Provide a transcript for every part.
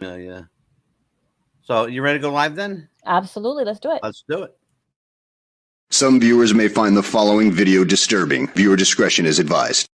Yeah. So you ready to go live then? Absolutely. Let's do it. Let's do it. Some viewers may find the following video disturbing. Viewer discretion is advised.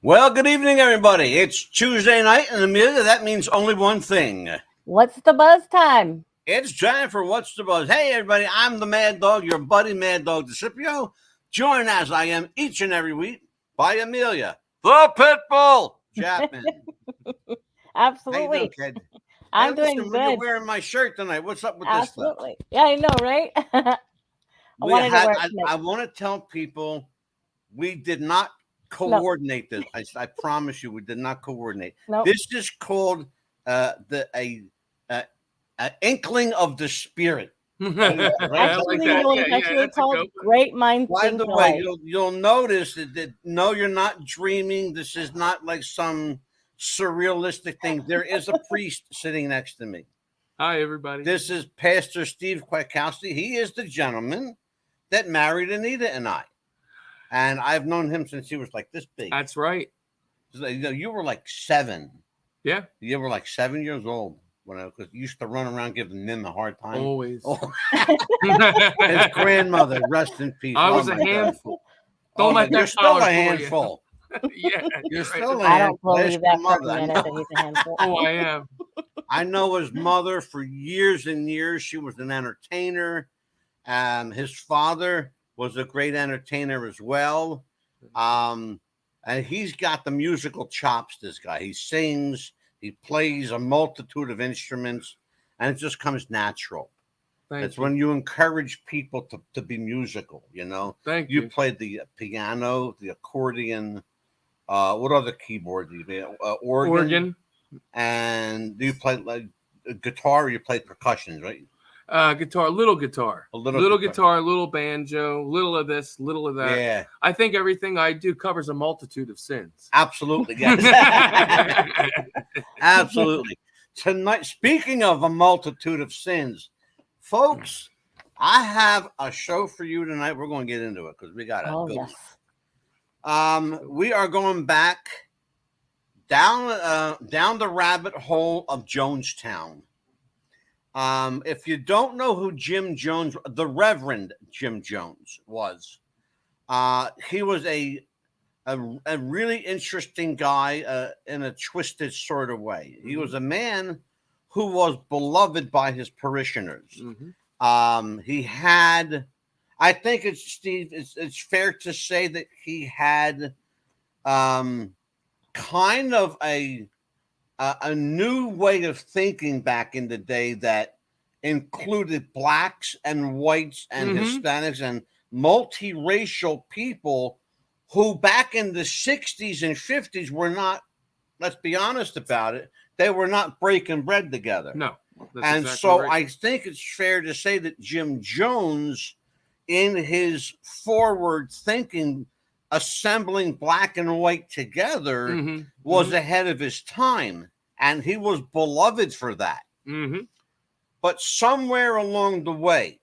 Well, good evening, everybody. It's Tuesday night, and Amelia, that means only one thing. What's the buzz time? It's time for What's the Buzz. Hey, everybody, I'm the Mad Dog, your buddy Mad Dog DeCipio, joined as I am each and every week by Amelia, the Pitbull Chapman. Absolutely. How you doing, kid? I'm hey, doing listen, good. You're wearing my shirt tonight. What's up with Absolutely. this stuff? Yeah, I know, right? I want to tell people we did not coordinate this. I promise you, we did not coordinate. Nope. This is called an inkling of the spirit. Actually, it's called Great Minds Think Alike. By the way, you'll notice that no, you're not dreaming. This is not like some surrealistic thing. There is a priest sitting next to me. Hi, everybody. This is Pastor Steve Kwiatkowski. He is the gentleman that married Anita and I. And I've known him since he was like this big. That's right. You were like 7. Yeah. You were like 7 years old because you used to run around giving them a hard time. Always. Oh. His grandmother, rest in peace. I was a handful. Don't let that You're still a handful. Yeah. You're still a handful. I don't believe that for a minute that he's a handful. Oh, I am. I know his mother for years and years. She was an entertainer. His father was a great entertainer as well. And he's got the musical chops, this guy. He sings, he plays a multitude of instruments, and it just comes natural. It's when you encourage people to be musical, you know. Thank you. You played the piano, the accordion, what other keyboard do you play? Organ. And you played like guitar, or you played percussion, right? Guitar, little guitar, little guitar, little banjo, little of this, little of that. Yeah. I think everything I do covers a multitude of sins. Absolutely. Yes. Absolutely. Tonight, speaking of a multitude of sins, folks, I have a show for you tonight. We're going to get into it because we got a good one. We are going back down the rabbit hole of Jonestown. If you don't know who Jim Jones, the Reverend Jim Jones was, he was a really interesting guy in a twisted sort of way. He was a man who was beloved by his parishioners. Mm-hmm. He had, I think it's fair to say that he had kind of a new way of thinking back in the day that included blacks and whites and Hispanics and multiracial people who back in the 60s and 50s were not, let's be honest about it, they were not breaking bread together. No. And exactly so right. I think it's fair to say that Jim Jones, in his forward thinking, assembling black and white together was ahead of his time, and he was beloved for that. But somewhere along the way,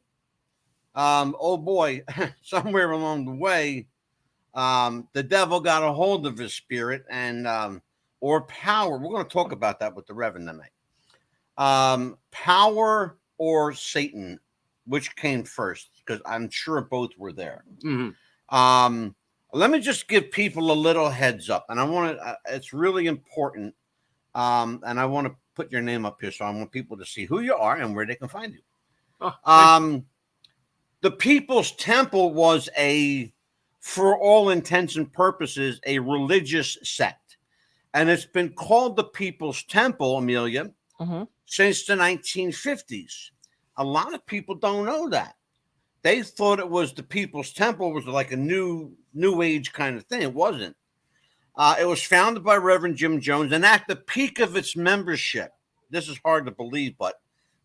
somewhere along the way, the devil got a hold of his spirit and or power. We're going to talk about that with the Reverend tonight. Power or Satan, which came first? Because I'm sure both were there. Let me just give people a little heads up, and I want to. It's really important, and I want to put your name up here, so I want people to see who you are and where they can find you. The People's Temple was a for all intents and purposes, a religious sect. And it's been called the People's Temple, Amelia, since the 1950s. A lot of people don't know that. They thought it was the People's Temple was like a new age kind of thing. It wasn't. It was founded by Reverend Jim Jones, and at the peak of its membership, this is hard to believe, but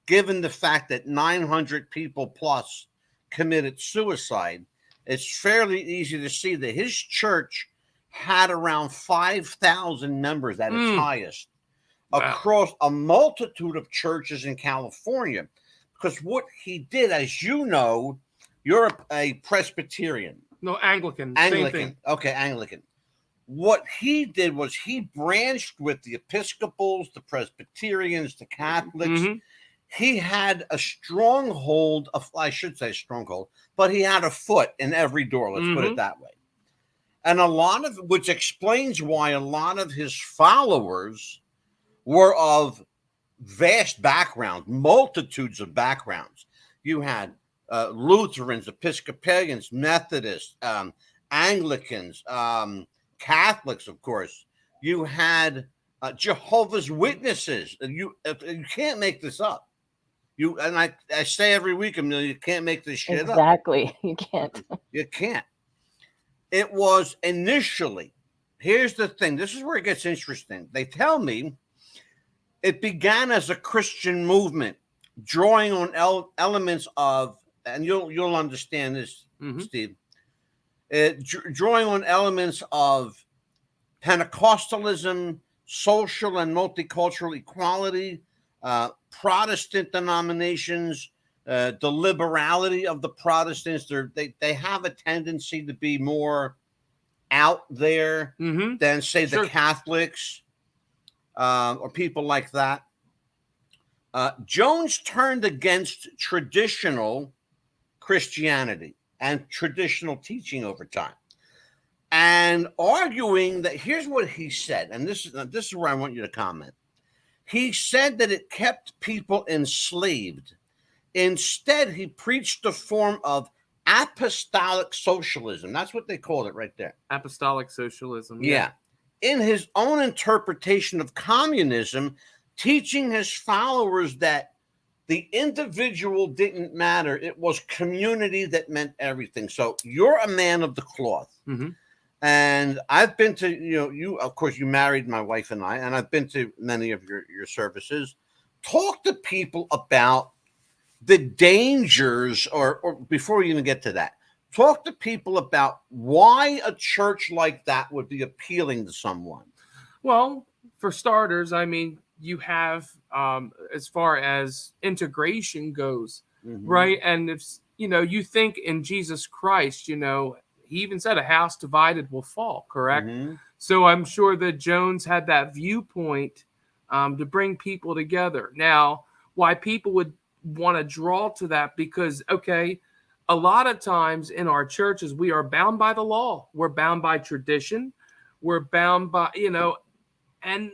given the fact that 900 people plus committed suicide, it's fairly easy to see that his church had around 5,000 members at its highest across a multitude of churches in California. Because what he did, as you know, you're a Presbyterian. No, Anglican. Anglican. Same thing. Okay, Anglican. What he did was he branched with the Episcopals, the Presbyterians, the Catholics. He had a stronghold of, I should say stronghold, but he had a foot in every door. Let's put it that way. And which explains why a lot of his followers were of vast backgrounds, multitudes of backgrounds. You had Lutherans, Episcopalians, Methodists, Anglicans, Catholics, of course. You had Jehovah's Witnesses. You can't make this up. I say every week, Amelia, you can't make this shit up. Exactly. You can't. You can't. It was initially, here's the thing. This is where it gets interesting. They tell me it began as a Christian movement, drawing on elements of, and you'll understand this, Steve, drawing on elements of Pentecostalism, social and multicultural equality, Protestant denominations, the liberality of the Protestants. They have a tendency to be more out there than, say, the Catholics or people like that. Jones turned against traditional Christianity and traditional teaching over time, and arguing that, here's what he said, and this is where I want you to comment. He said that it kept people enslaved. Instead, he preached a form of apostolic socialism. That's what they called it right there. Apostolic socialism. Yeah. In his own interpretation of communism, teaching his followers that the individual didn't matter. It was community that meant everything. So you're a man of the cloth. And I've been to, you, of course, you married my wife and I, and I've been to many of your services. Talk to people about the dangers, or before we even get to that, talk to people about why a church like that would be appealing to someone. Well, for starters, I mean, you have, as far as integration goes, right? And if, you think in Jesus Christ, he even said a house divided will fall, correct? So I'm sure that Jones had that viewpoint to bring people together. Now, why people would want to draw to that, because, okay, a lot of times in our churches, we are bound by the law. We're bound by tradition. We're bound by, and,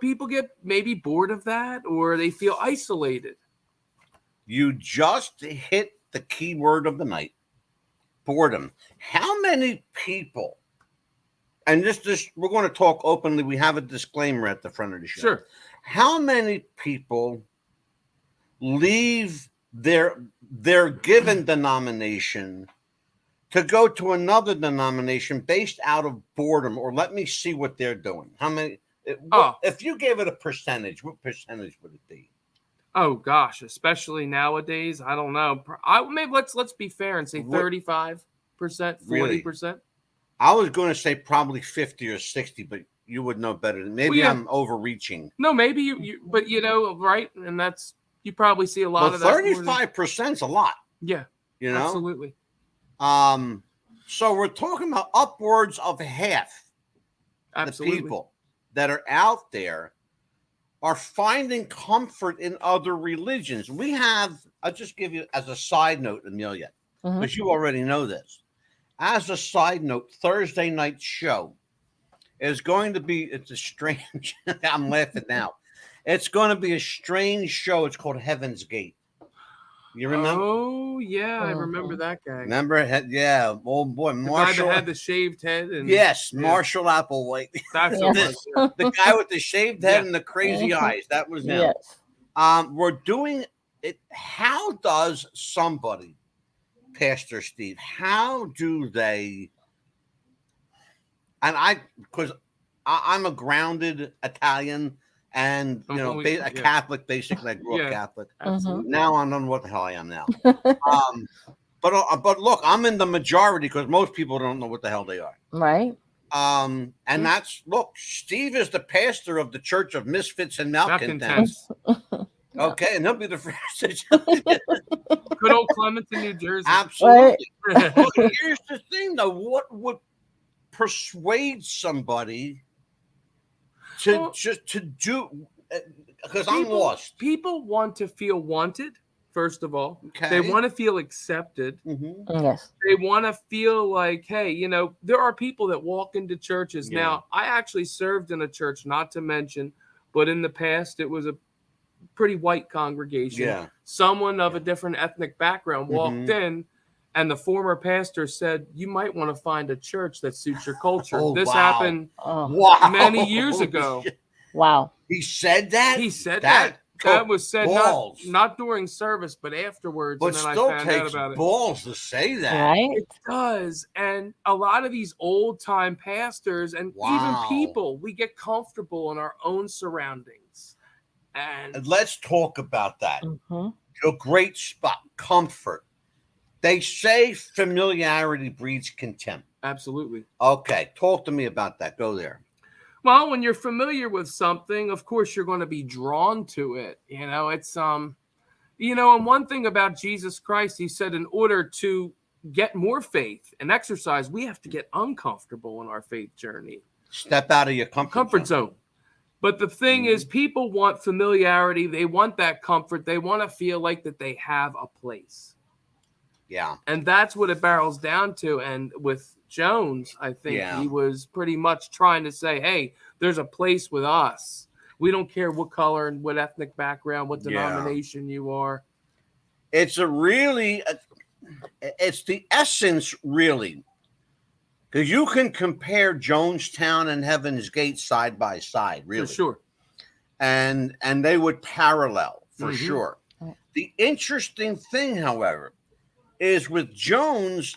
people get maybe bored of that, or they feel isolated. You just hit the key word of the night. Boredom. How many people, and this we're going to talk openly, we have a disclaimer at the front of the show. Sure. How many people leave their given denomination to go to another denomination based out of boredom, or let me see what they're doing? How many? If you gave it a percentage, what percentage would it be? Oh gosh, especially nowadays, I don't know. Maybe let's be fair and say 35%, 40%. I was going to say probably 50 or 60, but you would know better than maybe. I'm overreaching. No, maybe you but right, and that's, you probably see a lot of that. 35% is a lot. Yeah, absolutely. So we're talking about upwards of half the people that are out there are finding comfort in other religions. We have, I'll just give you as a side note, Amelia, because you already know this. As a side note, Thursday night show is going to be, it's a strange, I'm laughing now. It's going to be a strange show. It's called Heaven's Gate. You remember? Oh yeah, I remember that guy. Remember? Yeah, oh boy, Marshall. The guy that had the shaved head. And, yes, Marshall Applewhite. That's the guy with the shaved head and the crazy eyes. That was him. Yes. We're doing it. How does somebody, Pastor Steve? How do they? And because I'm a grounded Italian. And a Catholic, basically, I grew up Catholic. Absolutely. Now I don't know what the hell I am now. But look, I'm in the majority because most people don't know what the hell they are. Right. And that's Steve is the pastor of the Church of Misfits and Malcontents. Okay, and he'll be the first to tell you. Good old Clementon, New Jersey. Absolutely. Right. Well, here's the thing, though: what would persuade somebody to do, because I'm lost. People want to feel wanted, first of all. Okay. They want to feel accepted. Yes. They want to feel like, hey, there are people that walk into churches. Yeah. Now, I actually served in a church, not to mention, but in the past, it was a pretty white congregation. Yeah. Someone of a different ethnic background walked in, and the former pastor said, you might want to find a church that suits your culture. This happened many years ago. Wow. He said that? He said that. That was said not during service, but afterwards. But and then still I found takes out about balls to say that. Right? It does. And a lot of these old-time pastors and even people, we get comfortable in our own surroundings. And let's talk about that. A great spot, comfort. They say familiarity breeds contempt. Absolutely. Okay, talk to me about that. Go there. Well, when you're familiar with something, of course, you're going to be drawn to it. It's, and one thing about Jesus Christ, he said in order to get more faith and exercise, we have to get uncomfortable in our faith journey. Step out of your comfort zone. But the thing is, people want familiarity. They want that comfort. They want to feel like that they have a place. Yeah. And that's what it barrels down to. And with Jones, I think he was pretty much trying to say, hey, there's a place with us. We don't care what color and what ethnic background, what denomination you are. It's it's the essence, really. Because you can compare Jonestown and Heaven's Gate side by side, really. For sure. And they would parallel, for sure. The interesting thing, however, is with Jones,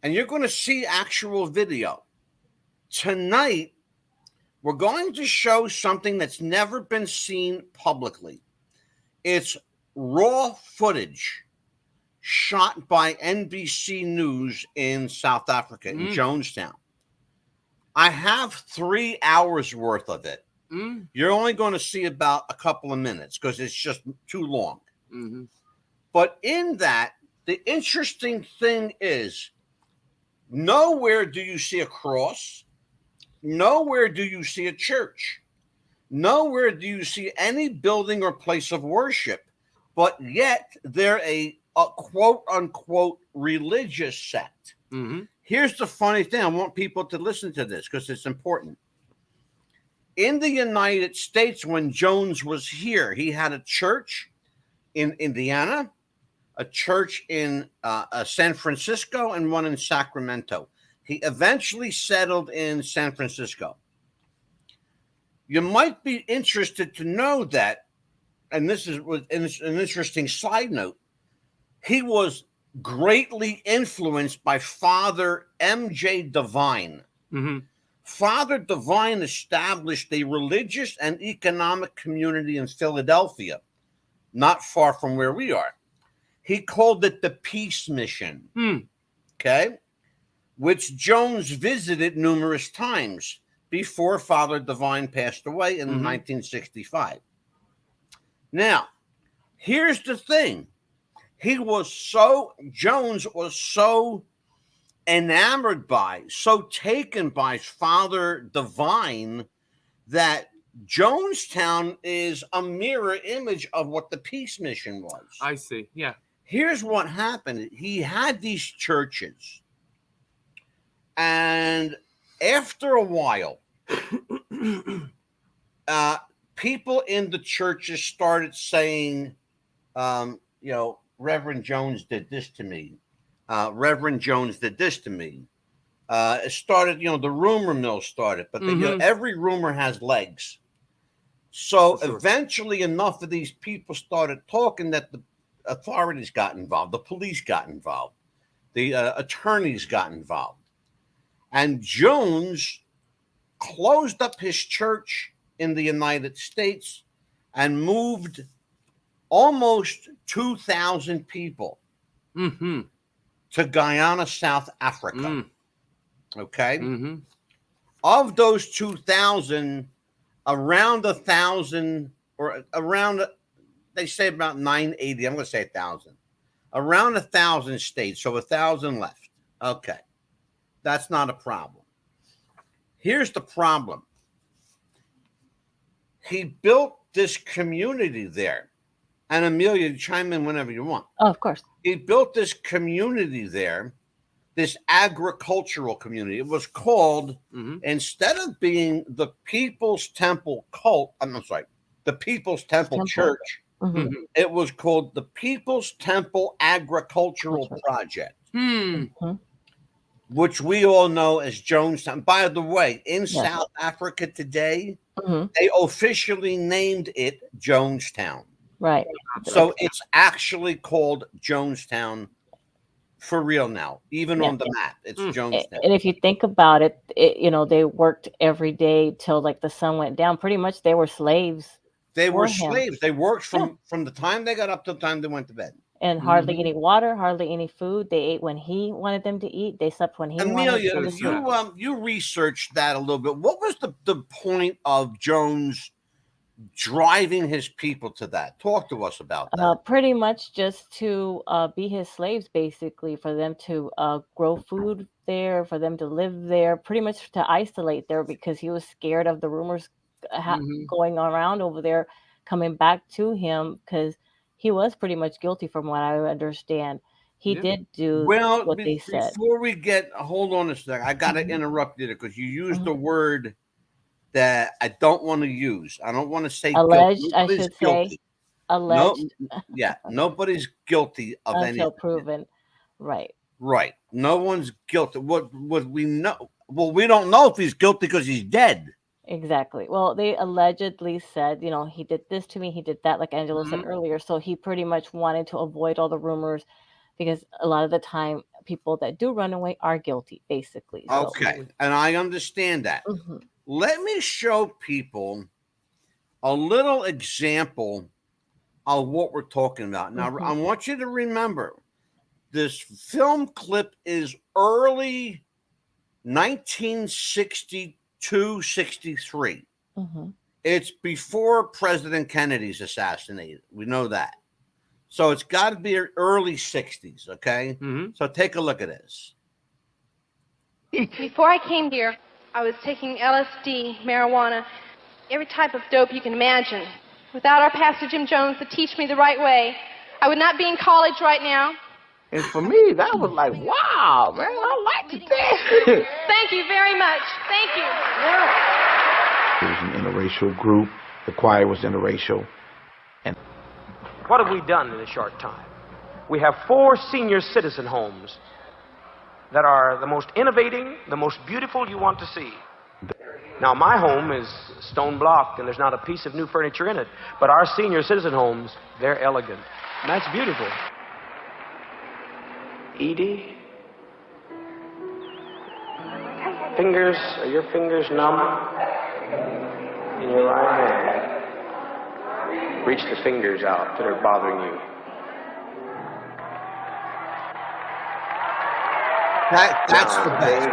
and you're going to see actual video. Tonight, we're going to show something that's never been seen publicly. It's raw footage shot by NBC News in South Africa, in Jonestown. I have 3 hours worth of it. You're only going to see about a couple of minutes because it's just too long. But in that, the interesting thing is, nowhere do you see a cross. Nowhere do you see a church. Nowhere do you see any building or place of worship. But yet, they're a quote-unquote religious sect. Here's the funny thing. I want people to listen to this because it's important. In the United States, when Jones was here, he had a church in Indiana, a church in San Francisco, and one in Sacramento. He eventually settled in San Francisco. You might be interested to know that, and this is an interesting side note, he was greatly influenced by Father M.J. Devine. Father Devine established a religious and economic community in Philadelphia, not far from where we are. He called it the Peace Mission, okay, which Jones visited numerous times before Father Devine passed away in 1965. Now, here's the thing. Jones was so enamored by, so taken by Father Devine that Jonestown is a mirror image of what the Peace Mission was. I see. Yeah. Here's what happened. He had these churches, and after a while, people in the churches started saying, Reverend Jones did this to me. Reverend Jones did this to me. It started, the rumor mill started, but every rumor has legs. So eventually enough of these people started talking that the authorities got involved, the police got involved, the attorneys got involved. And Jones closed up his church in the United States and moved almost 2,000 people to Guyana, South Africa. Okay? Of those 2,000, around 1,000, or around, they say about 980, I'm going to say 1,000. Around 1,000 stayed, so 1,000 left. Okay. That's not a problem. Here's the problem. He built this community there. And Amelia, chime in whenever you want. Oh, of course. He built this community there, this agricultural community. It was called, instead of being the People's Temple Cult, the People's Temple Church, it was called the People's Temple Agricultural Project, which we all know as Jonestown. By the way, in South Africa today, they officially named it Jonestown. Right. So it's actually called Jonestown for real now. Even on the map, it's Jonestown. And if you think about it, they worked every day till like the sun went down. Pretty much they were slaves. They were slaves. They worked from the time they got up to the time they went to bed. And hardly any water, hardly any food. They ate when he wanted them to eat. They slept when he wanted them to sleep. You researched that a little bit. What was the point of Jones driving his people to that? Talk to us about that. Pretty much just to be his slaves, basically, for them to grow food there, for them to live there, pretty much to isolate there, because he was scared of the rumors going around over there coming back to him, because he was pretty much guilty from what I understand. He did do what they said. Before we hold on a second, I got to interrupt you because you used a word that I don't want to use. I don't want to say alleged. I should say alleged. Nobody's guilty of anything until proven. Right. No one's guilty. What we know? Well, we don't know if he's guilty because he's dead. Exactly. Well, they allegedly said, he did this to me, he did that, like Angelo said earlier. So he pretty much wanted to avoid all the rumors, because a lot of the time people that do run away are guilty, basically. Okay. And I understand that. Let me show people a little example of what we're talking about. Now, I want you to remember, this film clip is early 1962, 63. It's before President Kennedy's assassinated. We know that. So it's got to be early 60s, okay? So take a look at this. Before I came here, I was taking LSD, marijuana, every type of dope you can imagine. Without our Pastor Jim Jones to teach me the right way, I would not be in college right now. And for me, that was like, wow, man, I liked it there. Thank you very much. Thank you. It was an interracial group. The choir was interracial. And what have we done in a short time? We have 4 senior citizen homes that are the most innovating, the most beautiful you want to see. Now, my home is stone blocked, and there's not a piece of new furniture in it. But our senior citizen homes, they're elegant. And that's beautiful. Edie? Are your fingers numb? In your right hand. Reach the fingers out that are bothering you. That's the best.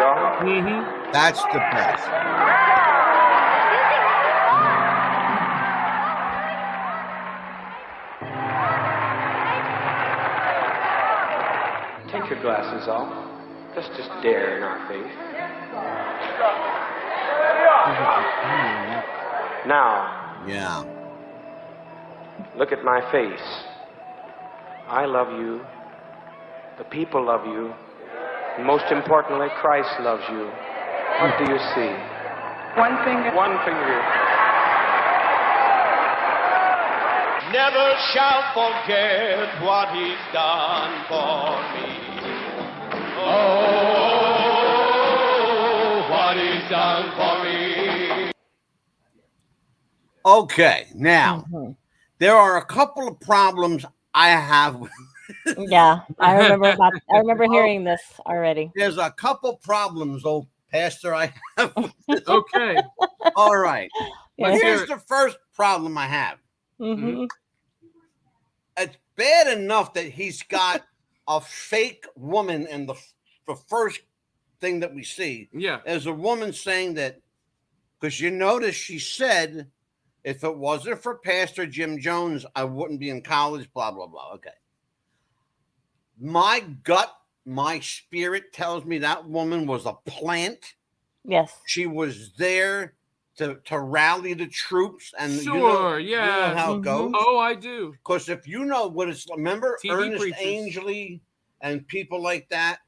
That's the best. Take your glasses off. Let's just dare in our faith. Now. Yeah. Look at my face. I love you. The people love you. And most importantly, Christ loves you. What do you see? One finger. One finger. never shall forget what he's done for me. Oh, what he's done for me. Okay, now there are a couple of problems I have. Yeah, I remember hearing this already. There's a couple problems, old pastor, I have. Okay. All right. Yeah. But here's the first problem I have. It's bad enough that he's got a fake woman in the first thing that we see. Yeah. There's a woman saying that, because you notice she said, if it wasn't for Pastor Jim Jones, I wouldn't be in college, blah, blah, blah. Okay. My gut, my spirit tells me that woman was a plant. Yes. She was there to rally the troops, and Sure, you know how it goes. Oh, I do. Because if you know what it's, remember TV Ernest preachers. Angley and people like that.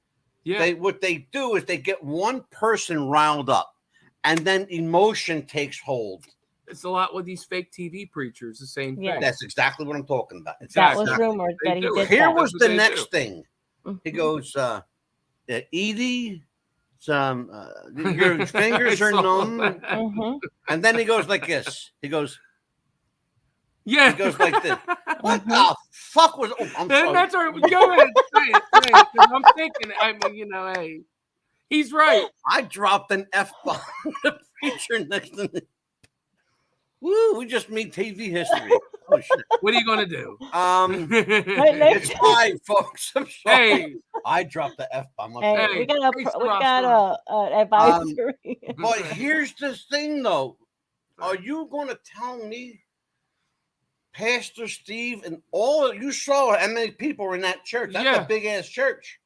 Yeah. What they do is they get one person riled up, and then emotion takes hold. It's a lot with these fake TV preachers. The same thing. Yeah. That's exactly what I'm talking about. That was rumored that he did Here that. was That's the what they next do. thing. He goes, Edie, your fingers are numb. And then he goes like this. He goes, Yeah. He goes like this. What the fuck was? Oh, I'm sorry. That's all right. Go ahead. Say it. 'Cause I'm thinking. I mean, hey, he's right. I dropped an F-bomb. The preacher next to me. Woo! We just made TV history. Oh shit! What are you gonna do? It's fine, folks. I'm sorry. Hey, I dropped the F-bomb. Hey, we got a advisory. But here's the thing, though. Are you going to tell me, Pastor Steve, and all you saw how many people were in that church? That's a big ass church.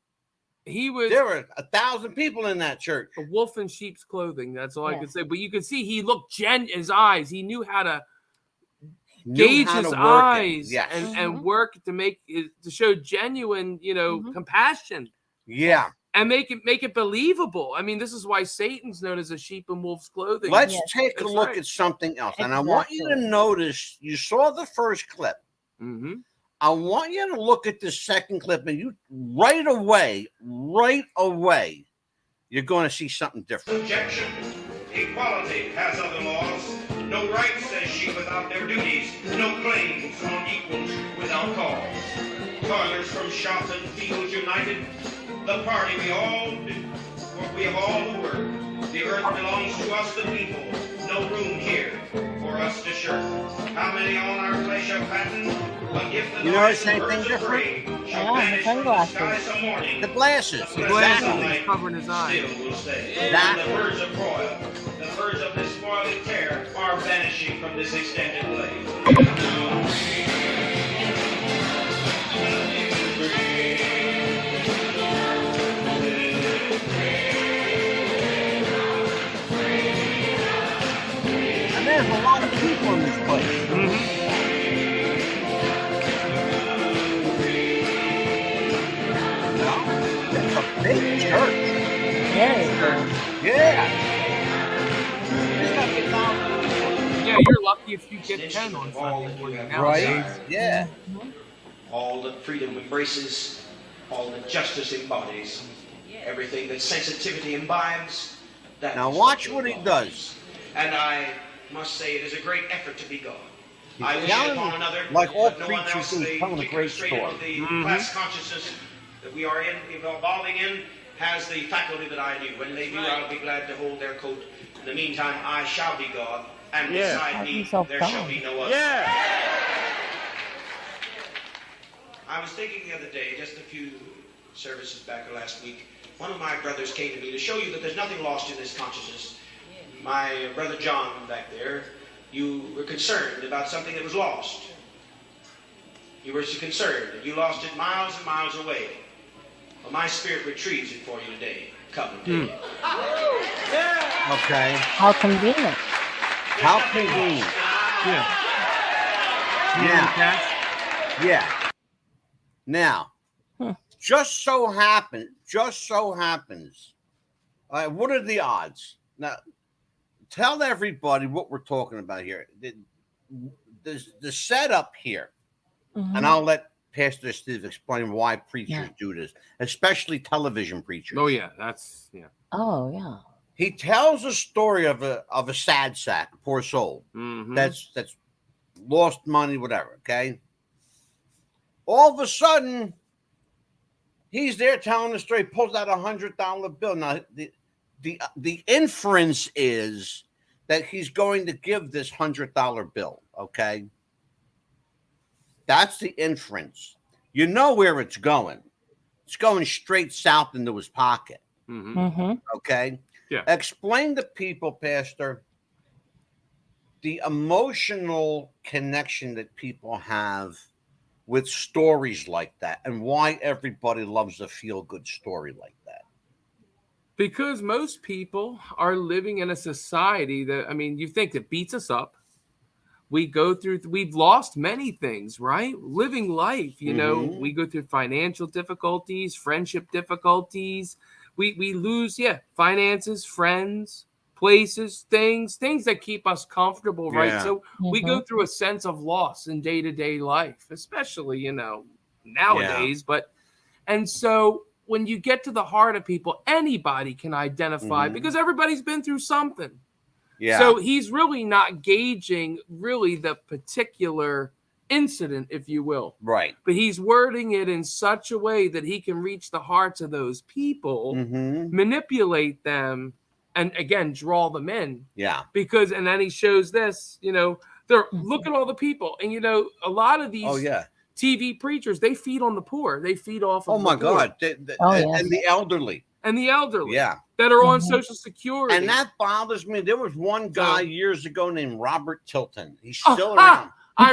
There were 1,000 people in that church. A wolf in sheep's clothing. That's all I could say. But you could see he looked his eyes. He knew how to gauge his eyes and work to make it, to show genuine, compassion. Yeah. And make it believable. I mean, this is why Satan's known as a sheep in wolf's clothing. Let's take a look at something else. And I want you to notice, you saw the first clip. I want you to look at the second clip, and you right away, you're going to see something different. Objection. Equality has other laws. No rights, says she, without their duties. No claims on equals without cause. Toilers from shop and fields united. The party we have all who work. The earth belongs to us, the people. No room here for us to shirk. How many on our flesh have patent? But if the notice anything different? The sunglasses. The glasses. The glasses covering his eyes. Still will stay. The birds of proil, the birds of this spoiling care are vanishing from this extended glade. There's a lot of people in this place. It's a big church. Yeah. Yeah, you're lucky if you get 10 on Sunday morning nowadays. Right? Yeah. All that freedom embraces, all that justice embodies, everything that sensitivity imbibes. That Now watch what he does. And I must say it is a great effort to be God. I wish telling, upon another, like all no one preachers else, do, the telling a great straight story. of the class consciousness that we are evolving in, has the faculty that I do. When they do, I'll be glad to hold their coat. In the meantime, I shall be God, and beside me there shall be no other. I was thinking the other day, just a few services back last week, one of my brothers came to me to show you that there's nothing lost in this consciousness. My brother John back there, you were concerned about something that was lost. You were concerned, and you lost it miles and miles away. Well, my spirit retrieves it for you today. Come and take it. Okay. How convenient. How convenient. Yeah. Now, just so happens, what are the odds? Now, tell everybody what we're talking about here. the setup here, and I'll let Pastor Steve explain why preachers do this, especially television preachers. Oh yeah, Oh yeah. He tells a story of a sad sack, a poor soul that's lost money, whatever. Okay. All of a sudden, he's there telling the story. Pulls out $100 bill. Now the inference is that he's going to give this $100 bill. Okay. That's the inference. You know where it's going. It's going straight south into his pocket. Okay. Yeah. Explain to people, Pastor, the emotional connection that people have with stories like that and why everybody loves a feel-good story like that. Because most people are living in a society that, I mean, you think it beats us up. We've lost many things, right? Living life, you know, we go through financial difficulties, friendship difficulties. We lose, finances, friends, places, things that keep us comfortable, right? So we go through a sense of loss in day-to-day life, especially, you know, nowadays. And so when you get to the heart of people, anybody can identify because everybody's been through something. Yeah. So he's really not gauging really the particular incident, if you will. Right. But he's wording it in such a way that he can reach the hearts of those people, manipulate them, and again, draw them in. Yeah. Because, and then he shows this, you know, look at all the people. And, you know, a lot of these TV preachers, they feed on the poor. They feed off of the poor. God. And the elderly. And the elderly. Yeah. That are on Social Security. And that bothers me. There was one guy years ago named Robert Tilton. He's still around. I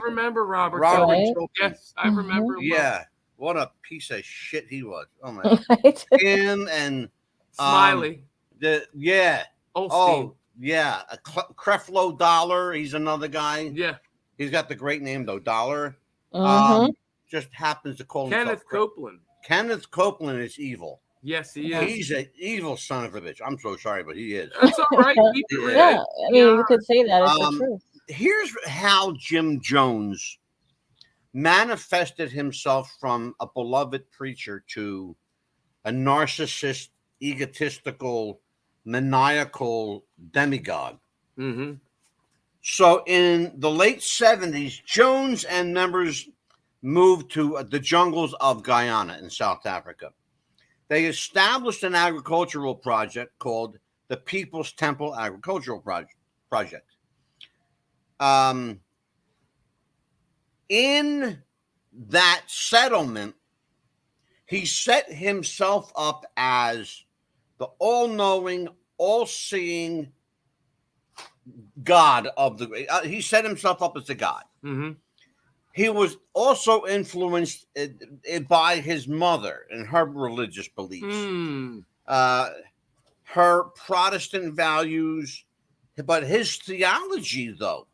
remember Robert. Tilton. Yes, I remember. Yeah. What a piece of shit he was. Oh, my God. Him and Smiley. Olstein. Oh, yeah. Creflo Dollar. He's another guy. Yeah. He's got the great name, though. Dollar. Just happens to call Kenneth Copeland. Kenneth Copeland is evil. Yes, he is. He's an evil son of a bitch. I'm so sorry, but he is. That's all right. Yeah, I mean, you could say that. It's the truth. Here's how Jim Jones manifested himself from a beloved preacher to a narcissist, egotistical, maniacal demagogue. So in the late 70s, Jones and members moved to the jungles of Guyana in South Africa. They established an agricultural project called the People's Temple Agricultural Project. In that settlement, he set himself up as the all-knowing, all-seeing God of the. He set himself up as a God. He was also influenced by his mother and her religious beliefs, her Protestant values. But his theology, though,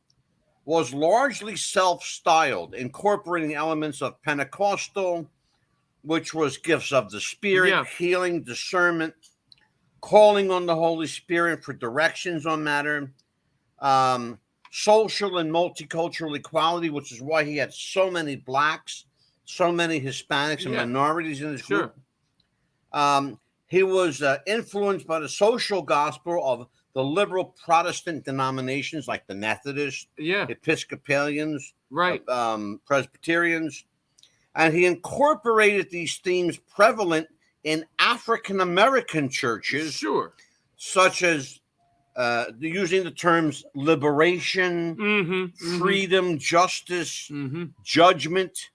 was largely self-styled, incorporating elements of Pentecostal, which was gifts of the Spirit, healing, discernment, calling on the Holy Spirit for directions on matter, social and multicultural equality, which is why he had so many blacks, so many Hispanics and minorities in his group. He was influenced by the social gospel of the liberal Protestant denominations like the Methodists, Episcopalians, Presbyterians, and he incorporated these themes prevalent in African American churches, such as using the terms liberation, freedom, justice, judgment.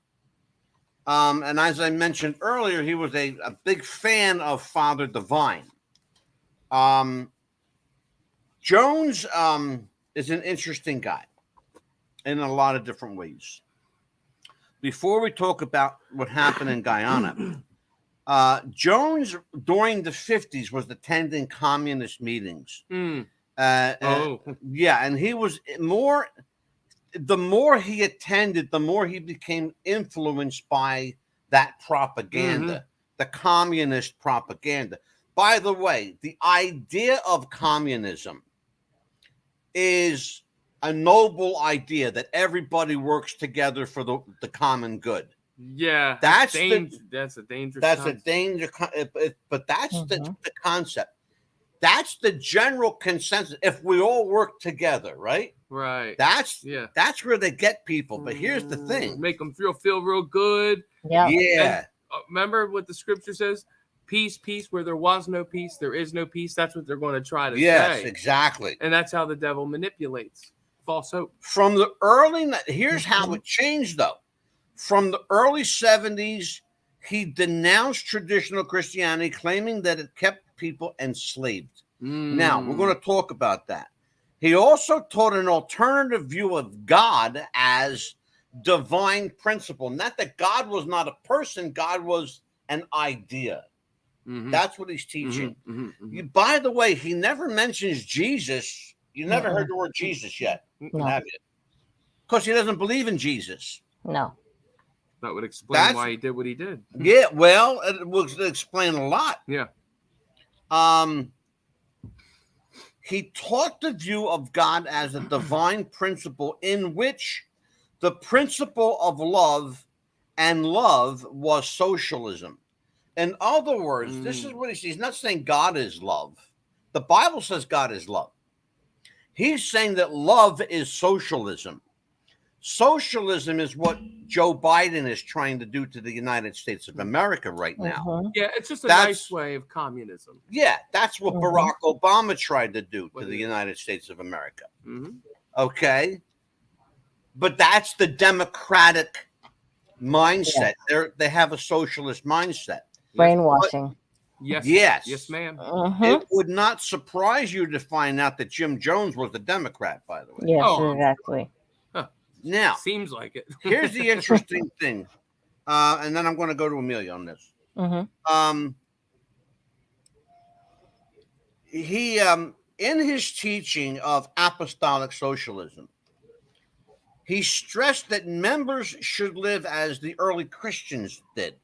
And as I mentioned earlier, he was a big fan of Father Divine. Jones is an interesting guy in a lot of different ways. Before we talk about what happened in Guyana, Jones during the 50s was attending communist meetings. And he was the more he attended, the more he became influenced by that propaganda, the communist propaganda. By the way, the idea of communism is a noble idea that everybody works together for the common good. Yeah, that's a dangerous. That's concept. A danger, but that's the concept. That's the general consensus. If we all work together, right? Right. That's where they get people. But here's the thing: make them feel real good. Yeah. Yeah. And, remember what the scripture says: "Peace, peace. Where there was no peace, there is no peace." That's what they're going to try to say. Yes, exactly. And that's how the devil manipulates false hope. From the early, here's how it changed, though. From the early 70s, he denounced traditional Christianity, claiming that it kept people enslaved. Now, we're going to talk about that. He also taught an alternative view of God as divine principle. Not that God was not a person, God was an idea. That's what he's teaching. By the way, he never mentions Jesus. You never heard the word Jesus yet, have you? Because he doesn't believe in Jesus. No. That would explain why he did what he did. Yeah, well, it would explain a lot. Yeah. He taught the view of God as a divine principle in which the principle of love was socialism. In other words, this is what he's not saying God is love. The Bible says God is love. He's saying that love is socialism. Socialism is what Joe Biden is trying to do to the United States of America right now. Yeah, it's just a nice way of communism. Yeah, that's what Barack Obama tried to do to the United States of America. Okay? But that's the democratic mindset. They have a socialist mindset. Brainwashing. Yes, ma'am. It would not surprise you to find out that Jim Jones was a Democrat, by the way. Yes, exactly. Now, seems like it. Here's the interesting thing, and then I'm going to go to Amelia on this. He, in his teaching of apostolic socialism, he stressed that members should live as the early Christians did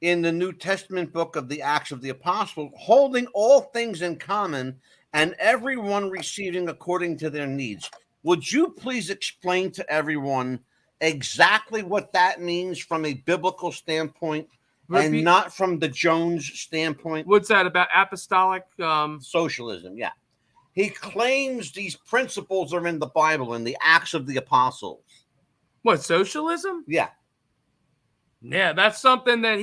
in the New Testament book of the Acts of the Apostles, holding all things in common and everyone receiving according to their needs. Would you please explain to everyone exactly what that means from a biblical standpoint and not from the Jones standpoint? What's that about apostolic socialism? Yeah. He claims these principles are in the Bible, in the Acts of the Apostles. What, socialism? Yeah. Yeah, that's something that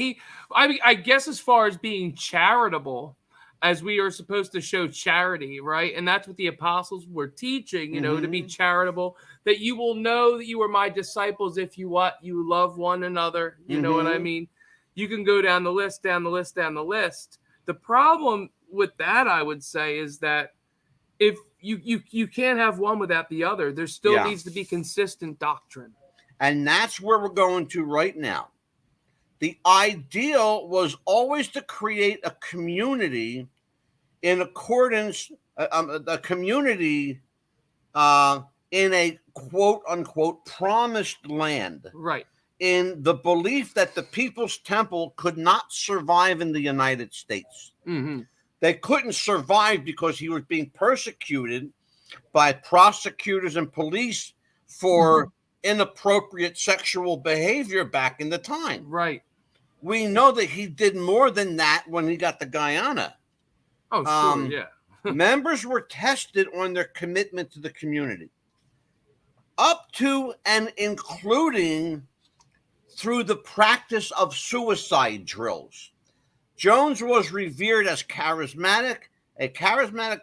I guess as far as being charitable, as we are supposed to show charity, right? And that's what the apostles were teaching, to be charitable, that you will know that you are my disciples if you love one another. You know what I mean? You can go down the list. The problem with that, I would say, is that if you can't have one without the other, there still needs to be consistent doctrine. And that's where we're going to right now. The ideal was always to create a community in accordance, a community in a quote unquote promised land. Right. In the belief that the People's Temple could not survive in the United States. They couldn't survive because he was being persecuted by prosecutors and police for inappropriate sexual behavior back in the time. Right. We know that he did more than that when he got to Guyana. Oh, sure, yeah. Members were tested on their commitment to the community, up to and including through the practice of suicide drills. Jones was revered as a charismatic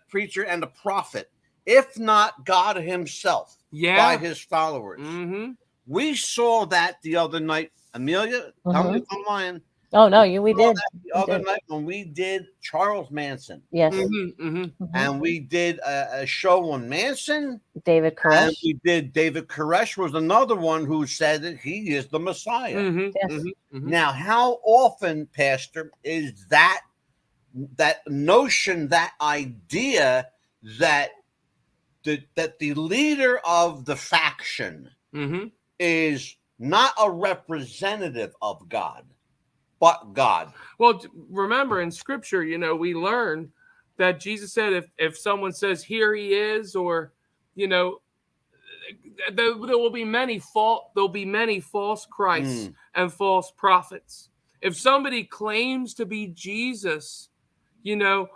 preacher and a prophet, if not God himself, by his followers. We saw that the other night. Amelia, tell me if I'm lying. Oh, no, we did. The other night when we did Charles Manson. Yes. And we did a show on Manson. David Koresh. And we did David Koresh was another one who said that he is the Messiah. Yes. Now, how often, Pastor, is that notion, that idea that the leader of the faction is not a representative of God, but God? Well, remember in Scripture, we learn that Jesus said if someone says, here he is, or, there will be many false Christs and false prophets. If somebody claims to be Jesus, you know,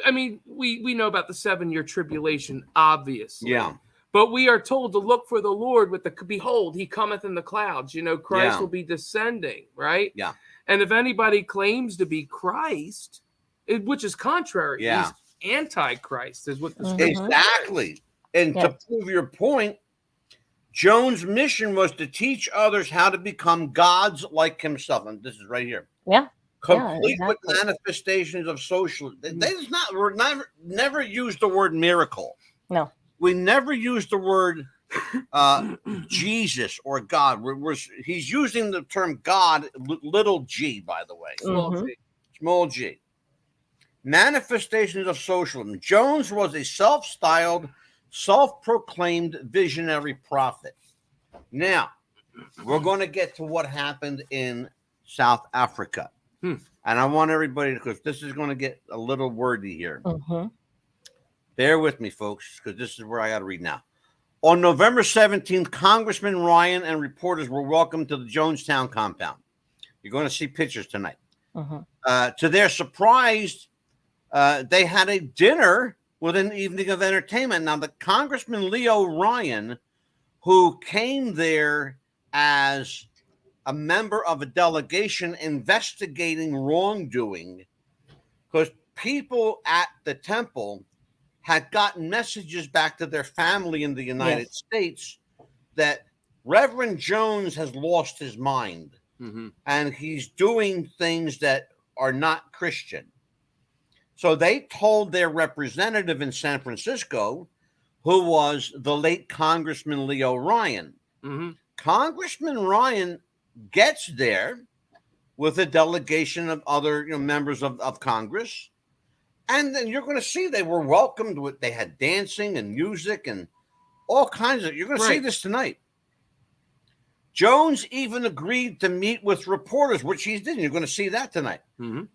I mean, we know about the 7-year tribulation, obviously. Yeah. But we are told to look for the Lord with the, behold, he cometh in the clouds. You know, Christ will be descending, right? Yeah. And if anybody claims to be Christ, which is contrary, he's antichrist, is what the scripture exactly. says. And to prove your point, Jones' mission was to teach others how to become gods like himself. And this is right here. Yeah. Complete with manifestations of social. Never used the word miracle. No. We never used the word Jesus or God. He's using the term God, little g, by the way. Small g. Manifestations of socialism. Jones was a self-styled, self-proclaimed visionary prophet. Now, we're going to get to what happened in South Africa. And I want everybody, because this is going to get a little wordy here. Bear with me, folks, because this is where I got to read now. On November 17th, Congressman Ryan and reporters were welcomed to the Jonestown compound. You're going to see pictures tonight. To their surprise, they had a dinner with an evening of entertainment. Now, the Congressman Leo Ryan, who came there as a member of a delegation investigating wrongdoing, because people at the temple had gotten messages back to their family in the United States that Reverend Jones has lost his mind and he's doing things that are not Christian. So they told their representative in San Francisco, who was the late Congressman Leo Ryan. Congressman Ryan gets there with a delegation of other members of Congress. And then you're going to see they were welcomed with, they had dancing and music and all kinds of, you're going to see this tonight. Jones even agreed to meet with reporters, which he did. You're going to see that tonight.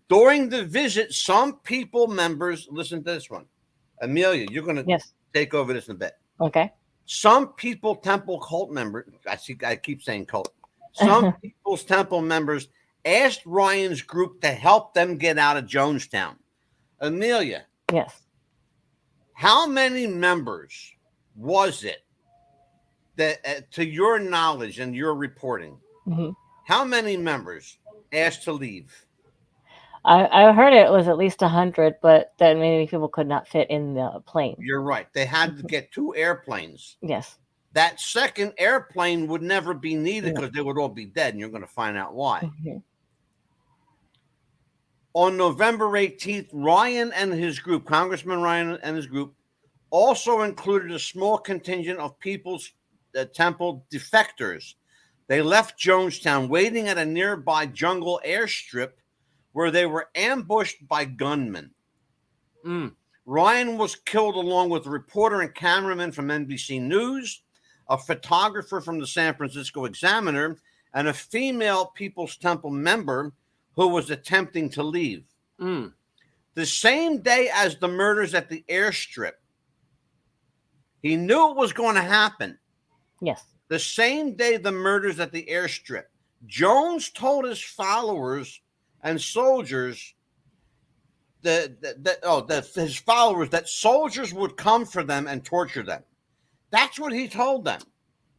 During the visit, some people members, listen to this one. Amelia, you're going to take over this in a bit. Okay. Some people, temple cult members, I keep saying cult. Some people's temple members asked Ryan's group to help them get out of Jonestown. Amelia. Yes. How many members was it that, to your knowledge and your reporting, how many members asked to leave? I heard it was at least 100, but that many people could not fit in the plane. You're right. They had to get 2 airplanes. Yes. That second airplane would never be needed because they would all be dead, and you're going to find out why. On November 18th, Ryan and his group, Congressman Ryan and his group, also included a small contingent of People's Temple defectors. They left Jonestown, waiting at a nearby jungle airstrip where they were ambushed by gunmen. Ryan was killed along with a reporter and cameraman from NBC News, a photographer from the San Francisco Examiner, and a female People's Temple member who was attempting to leave. The same day as the murders at the airstrip, he knew it was going to happen. Yes. The same day the murders at the airstrip, Jones told his followers and soldiers his followers that soldiers would come for them and torture them. That's what he told them.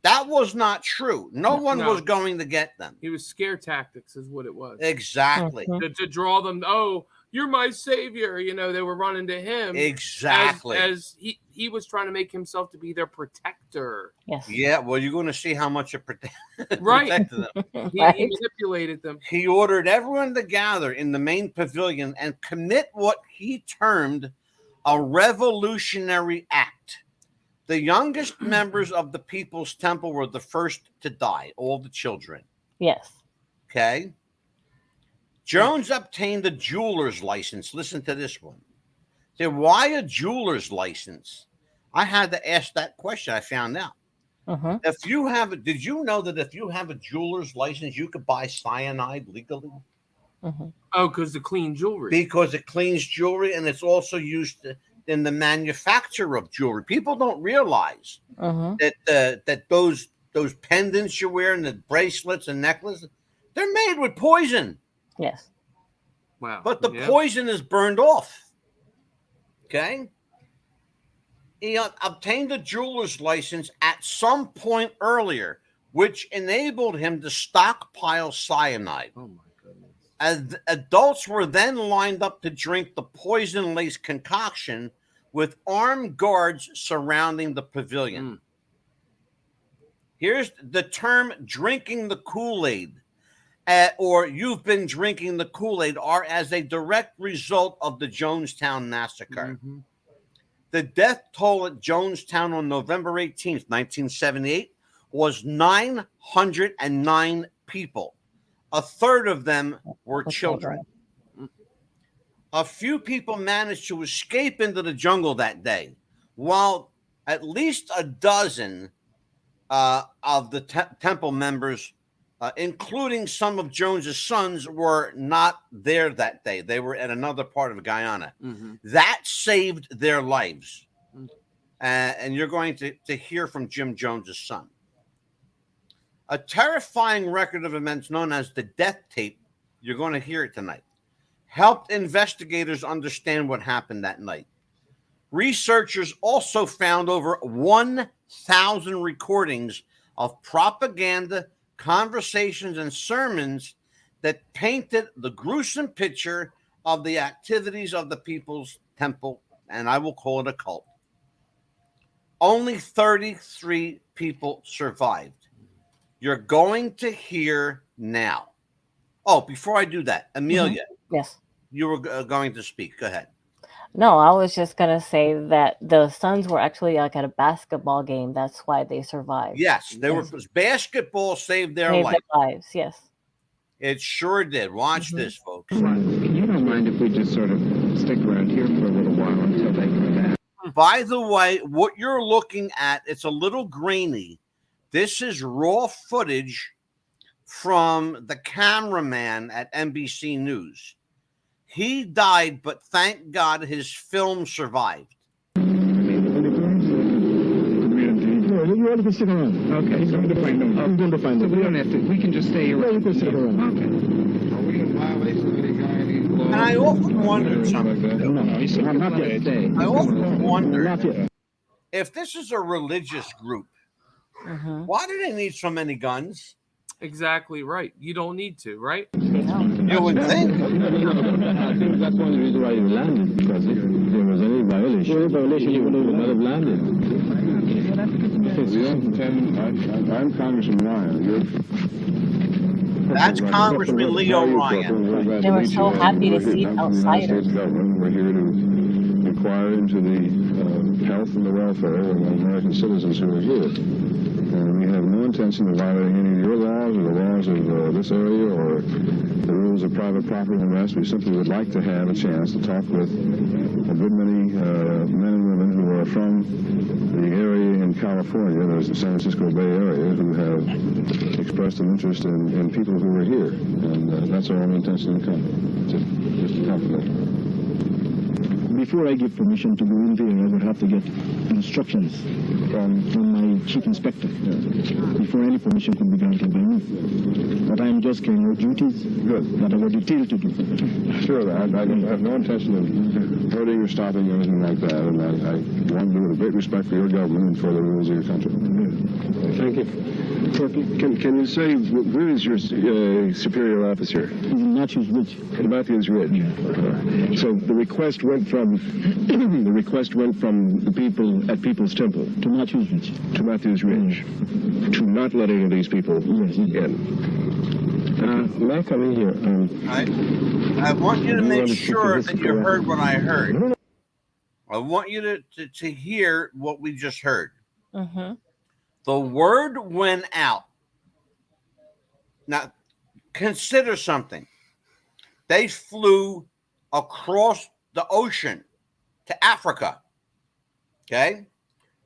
That was not true. No one was going to get them. He was scare tactics is what it was. Exactly. To draw them, oh, you're my savior. You know, they were running to him. Exactly. As he was trying to make himself to be their protector. Yes. Yeah, well, you're going to see how much it protected them. He manipulated them. He ordered everyone to gather in the main pavilion and commit what he termed a revolutionary act. The youngest members of the People's Temple were the first to die, all the children. Yes. Okay. Jones obtained a jeweler's license. Listen to this one. Say, why a jeweler's license? I had to ask that question. I found out. If you have did you know that if you have a jeweler's license, you could buy cyanide legally? Oh, because the clean jewelry. Because it cleans jewelry, and it's also used to, in the manufacture of jewelry. People don't realize that those pendants you wear and the bracelets and necklaces, they're made with poison. Yes. Wow. But the poison is burned off. Okay. He obtained a jeweler's license at some point earlier, which enabled him to stockpile cyanide. Oh my goodness. As adults were then lined up to drink the poison-laced concoction with armed guards surrounding the pavilion. Here's the term drinking the Kool-Aid, or you've been drinking the Kool-Aid, are as a direct result of the Jonestown Massacre. The death toll at Jonestown on November 18th, 1978 was 909 people. A third of them were children. A few people managed to escape into the jungle that day, while at least a dozen of the temple members, including some of Jones's sons, were not there that day. They were at another part of Guyana. That saved their lives. And you're going to hear from Jim Jones's son. A terrifying record of events known as the death tape, you're going to hear it tonight, helped investigators understand what happened that night. Researchers also found over 1,000 recordings of propaganda, conversations, and sermons that painted the gruesome picture of the activities of the People's Temple, and I will call it a cult. Only 33 people survived. You're going to hear now. Oh, before I do that, Amelia. Yes. You were going to speak. Go ahead. No, I was just going to say that the Suns were actually like at a basketball game. That's why they survived. Yes, they were. Basketball saved their Saved life. their lives, yes. It sure did. Watch this, folks. You don't mind if we just sort of stick around here for a little while until they come back? By the way, what you're looking at, it's a little grainy. This is raw footage from the cameraman at NBC News. He died, but thank God his film survived. You want to sit around? Okay, so I'm going to find them. I'm going to find them. So we don't have to. We can just stay here. Yeah, you can sit around. Okay. Are we in violation of any Guyanese law? And I often wondered something. No, I'm not yet. I often wondered if this is a religious group, why do they need so many guns? Exactly right. You don't need to, right? You would think. That's one of the reasons why you landed, because if there was any violation, you would not have landed. I'm Congressman Ryan. That's Congressman Leo Ryan. They were so happy to see outsiders. We're here to inquire into the health and the welfare of American citizens who are here. And we have no intention of violating any of your laws or the laws of this area or the rules of private property and the rest. We simply would like to have a chance to talk with a good many men and women who are from the area in California, there's the San Francisco Bay Area, who have expressed an interest in people who are here. And that's our only intention in coming, just to talk about it. Before I give permission to go in there, I would have to get instructions from my chief inspector before any permission can be granted by me. But I am just carrying out duties that I were detailed to do. Sure, I have no intention of hurting or stopping or anything like that, and I want to do it with great respect for your government and for the rules of your country. Thank you. Can you say, where is your superior officer? He's in Matthews Ridge. In Matthews Ridge. Yeah. So the request went from the people at People's Temple to Matthews Ridge. To Matthews Ridge. To not let any of these people in. May I come in here? I want you to make sure that you heard what I heard. I want you to hear what we just heard. The word went out. Now, consider something. They flew across the ocean to Africa, okay,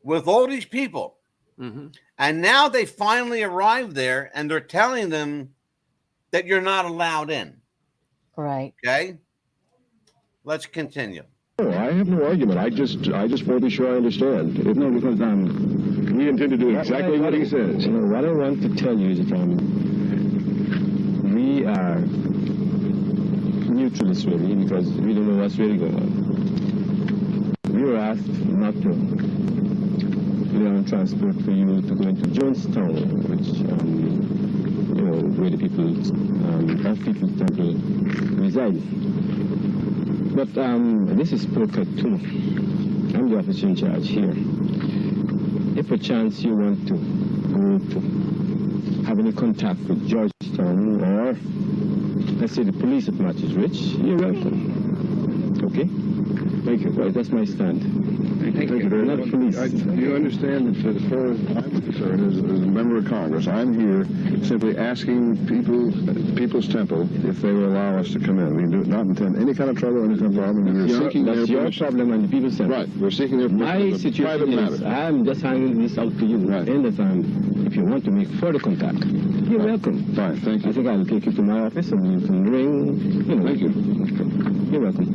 with all these people. And now they finally arrived there, and they're telling them that you're not allowed in. Right. Okay? Let's continue. No, I have no argument. I just want to be sure I understand. No, because we intend to do exactly what he says. What I want to tell you is that we are neutralists really, because we don't know what's really going on. We were asked not to lay on transport for you to go into Jonestown, which where the people of People's Temple reside. But this is Poker 2. I'm the officer in charge here. If a chance you want to go to have any contact with Georgetown or, let's say, the police at Matches Rich, you're welcome. Okay? Thank you. Well, that's my stand. Thank you very much. Do you understand that as far as I'm concerned, as a member of Congress, I'm here simply asking People's Temple if they will allow us to come in. We do not intend any kind of trouble, any kind of problem. We're seeking that's your problem and the People's Temple. Right. We're seeking their My situation is, I'm just handing this out to you. Right. And if you want to make further contact, you're welcome. Fine. Thank you. I think I'll take you to my office and you can ring. Thank you. You're welcome.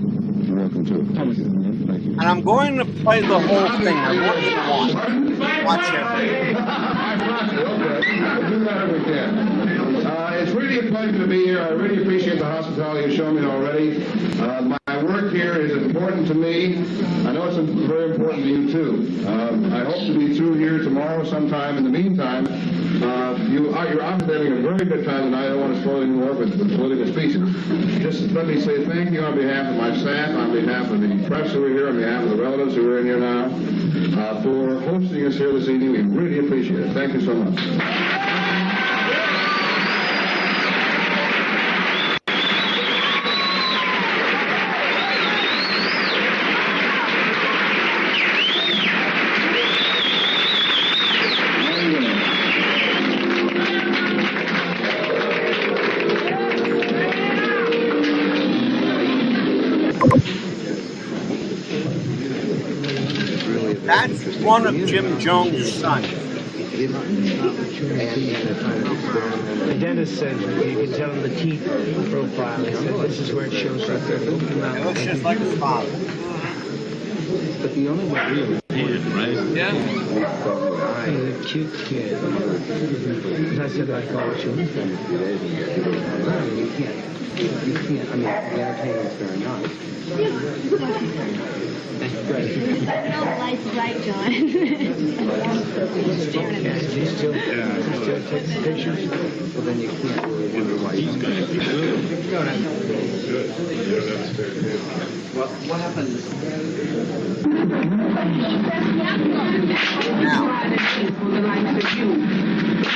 You're welcome too. Thank you. And I'm going to play the whole thing. I want you to watch it. It's really a pleasure to be here. I really appreciate the hospitality you've shown me already. My work here is important to me. I know it's very important to you too. I hope to be through here tomorrow sometime. In the meantime, you're obviously having a very good time tonight. I don't want to spoil any more with political speeches. Just let me say thank you on behalf of my staff, on behalf of the press who are here, on behalf of the relatives who are in here now, for hosting us here this evening. We really appreciate it. Thank you so much. That's one of Jim Jones' sons. The dentist said you could tell him the teeth profile. He said this is where it shows right there. It looks just like his father. But the only way really. Yeah. He's a cute kid. I said, I call it you. You can't. I mean, the entertainment's very nice. No lights right, John. Still takes pictures? Well, then you can't really wonder why he's going to keep doing it. What happened?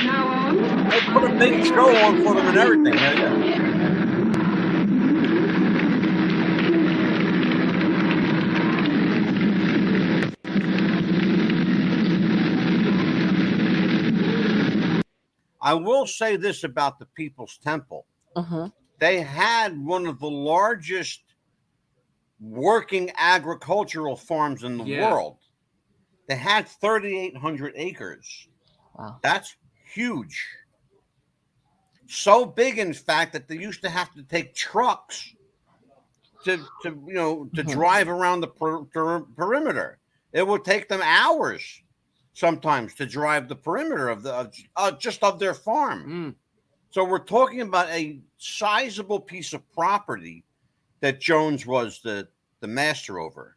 Now, they put a big show on for them and everything. I will say this about the People's Temple. They had one of the largest working agricultural farms in the world. They had 3,800 acres. Wow. That's huge. So big, in fact, that they used to have to take trucks to drive around the perimeter. It would take them hours sometimes to drive the perimeter of their farm. So we're talking about a sizable piece of property that Jones was the master over.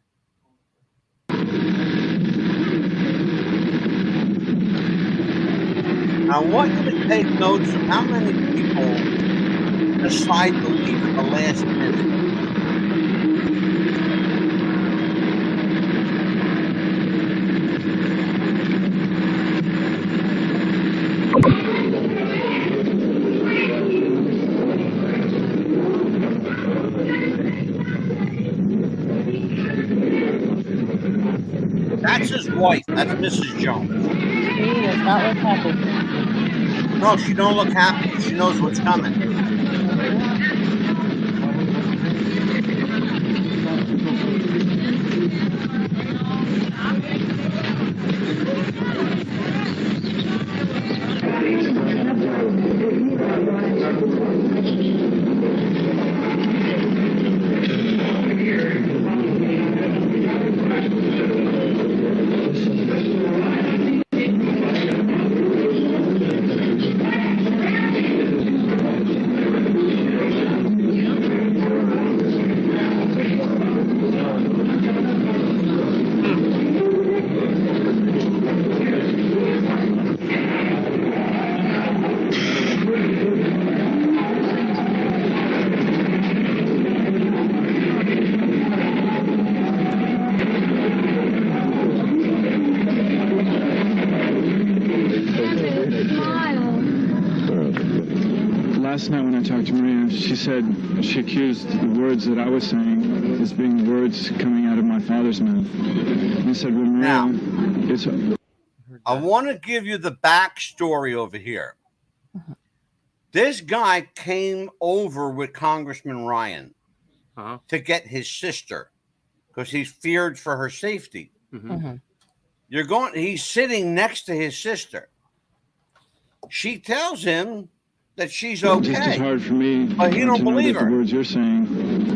I want you to take notes of how many people decide to leave at the last minute. That's his wife. That's Mrs. Jones. She does not look happy. No, she don't look happy. She knows what's coming. last night when I talked to Maria, she said she accused the words that I was saying as being the words coming out of my father's mouth. And I said, well, Maria, I want to give you the backstory over here. This guy came over with Congressman Ryan to get his sister because he feared for her safety. He's sitting next to his sister. She tells him that she's okay. Just as hard for me but he don't to know believe that her. the words you're saying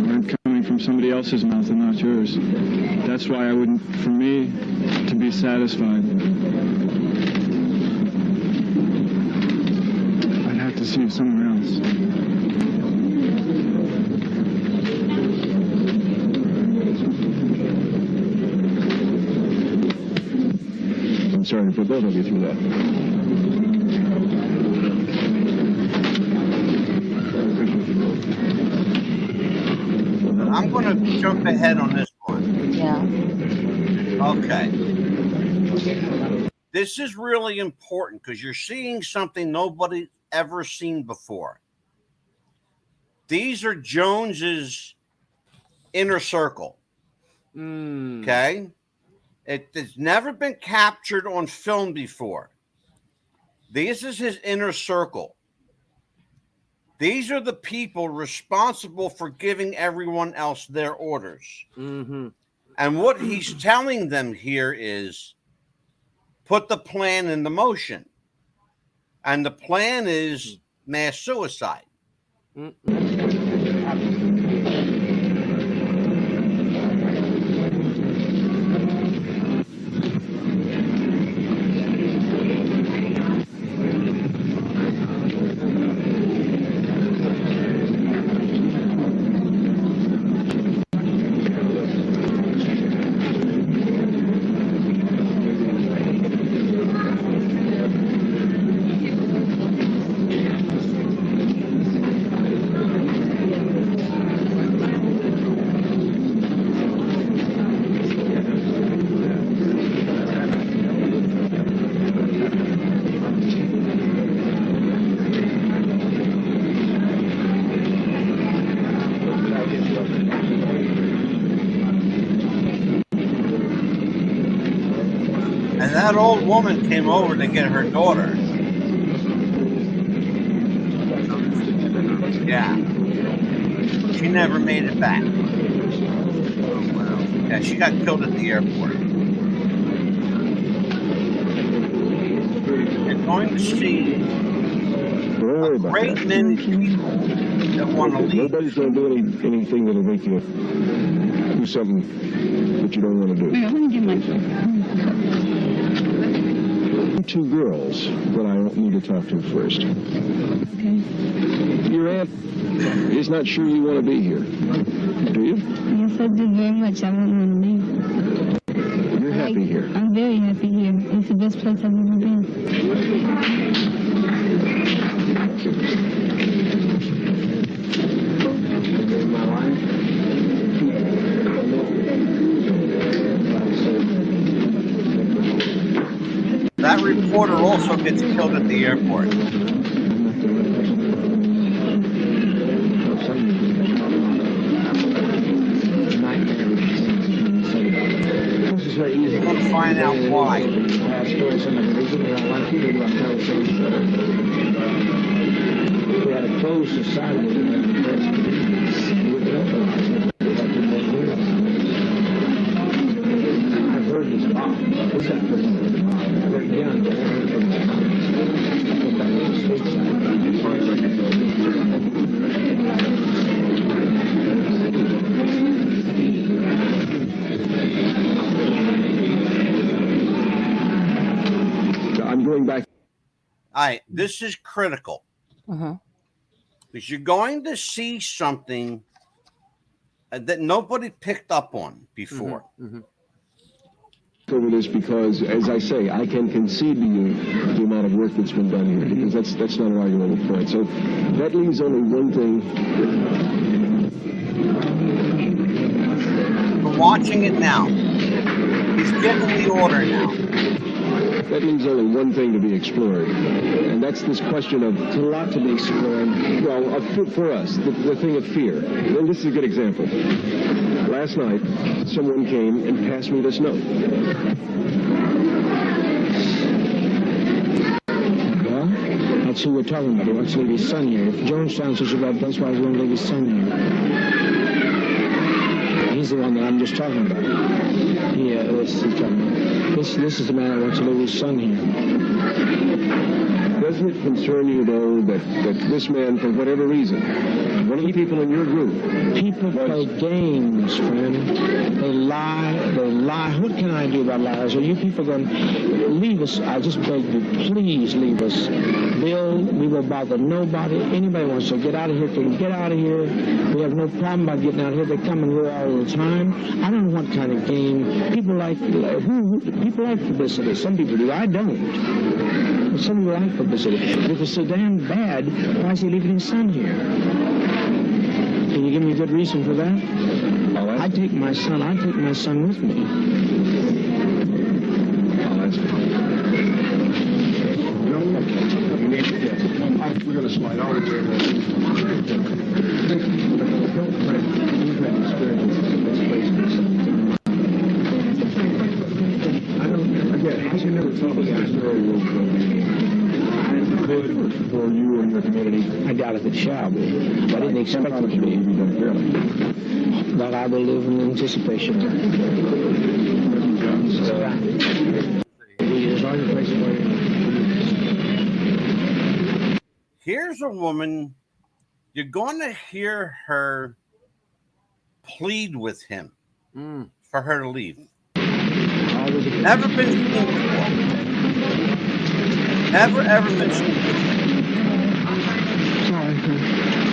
aren't coming from somebody else's mouth and not yours. That's why I wouldn't, for me, to be satisfied, I'd have to see somewhere else. I'm sorry to put both of you through that. I'm going to jump ahead on this one. Yeah. Okay. This is really important because you're seeing something nobody ever seen before. These are Jones's inner circle. Okay? It's never been captured on film before. This is his inner circle. These are the people responsible for giving everyone else their orders. And what he's telling them here is put the plan into motion. And the plan is mass suicide. And that old woman came over to get her daughter. Yeah. She never made it back. Yeah, she got killed at the airport. You're going to see a great many people that want to leave. Nobody's going to do anything that'll make you do something that you don't want to do. Let me get my phone. Two girls that I need to talk to first. Okay. Your aunt is not sure you want to be here. Do you? Yes, I do very much. I wouldn't want to leave. You're happy here. I'm very happy here. It's the best place I've ever been. That reporter also gets killed at the airport. You're going to find out why. We had a closed society. I've heard this bomb. What's that? I'm going back. All right, this is critical. Because you're going to see something that nobody picked up on before. Over this because, as I say, I can concede to you the amount of work that's been done here, because that's not an arguable point. So that leaves only one thing. We're watching it now. He's getting the order now. That leaves only one thing to be explored, and that's this question of... There's a lot to be explored. Well, for us, the thing of fear. And this is a good example. Last night, someone came and passed me this note. Well, that's who we're talking about. He wants to leave his son here. If Jonestown's such a bad place, why does he want to leave his son here? He's the one that I'm just talking about. Yeah, this is the man that wants to leave his son here. Doesn't it concern you, though, that this man, for whatever reason, one of the people in your group... People play games, friend. They lie. What can I do about lies? Are you people going to leave us? I just beg you, please leave us. Bill, we will bother nobody. Anybody wants to get out of here can get out of here. We have no problem about getting out of here. They come and go all the time. I don't know what kind of game. People like publicity. Some people do. I don't. Some people like publicity. If it's so damn bad, why is he leaving his son here? Can you give me a good reason for that? I take my son with me. We're going to slide out of there. For you and your community, I doubt if it shall be. I didn't expect it to be. But I will live in anticipation. Here's a woman, you're going to hear her plead with him for her to leave. Never been seen before. Never, ever been seen before. Sorry.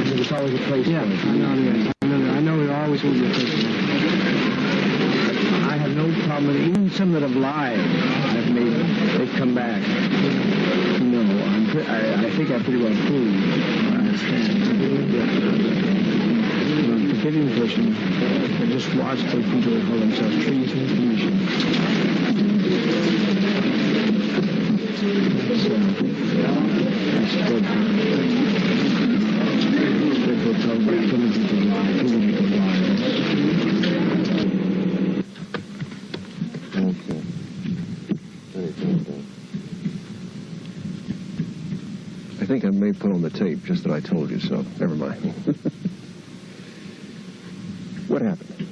There's always a place. Yeah, I know there always will be a place. I have no problem with it. Even some that have lied, they've come back. No, I think I pretty well proved where I stand. I'm a forgiving person. I just watch the people that call themselves trees and commissions. That's good. People talk about killing people alive, killing people alive. I think I may put on the tape just that I told you so. Never mind. What happened?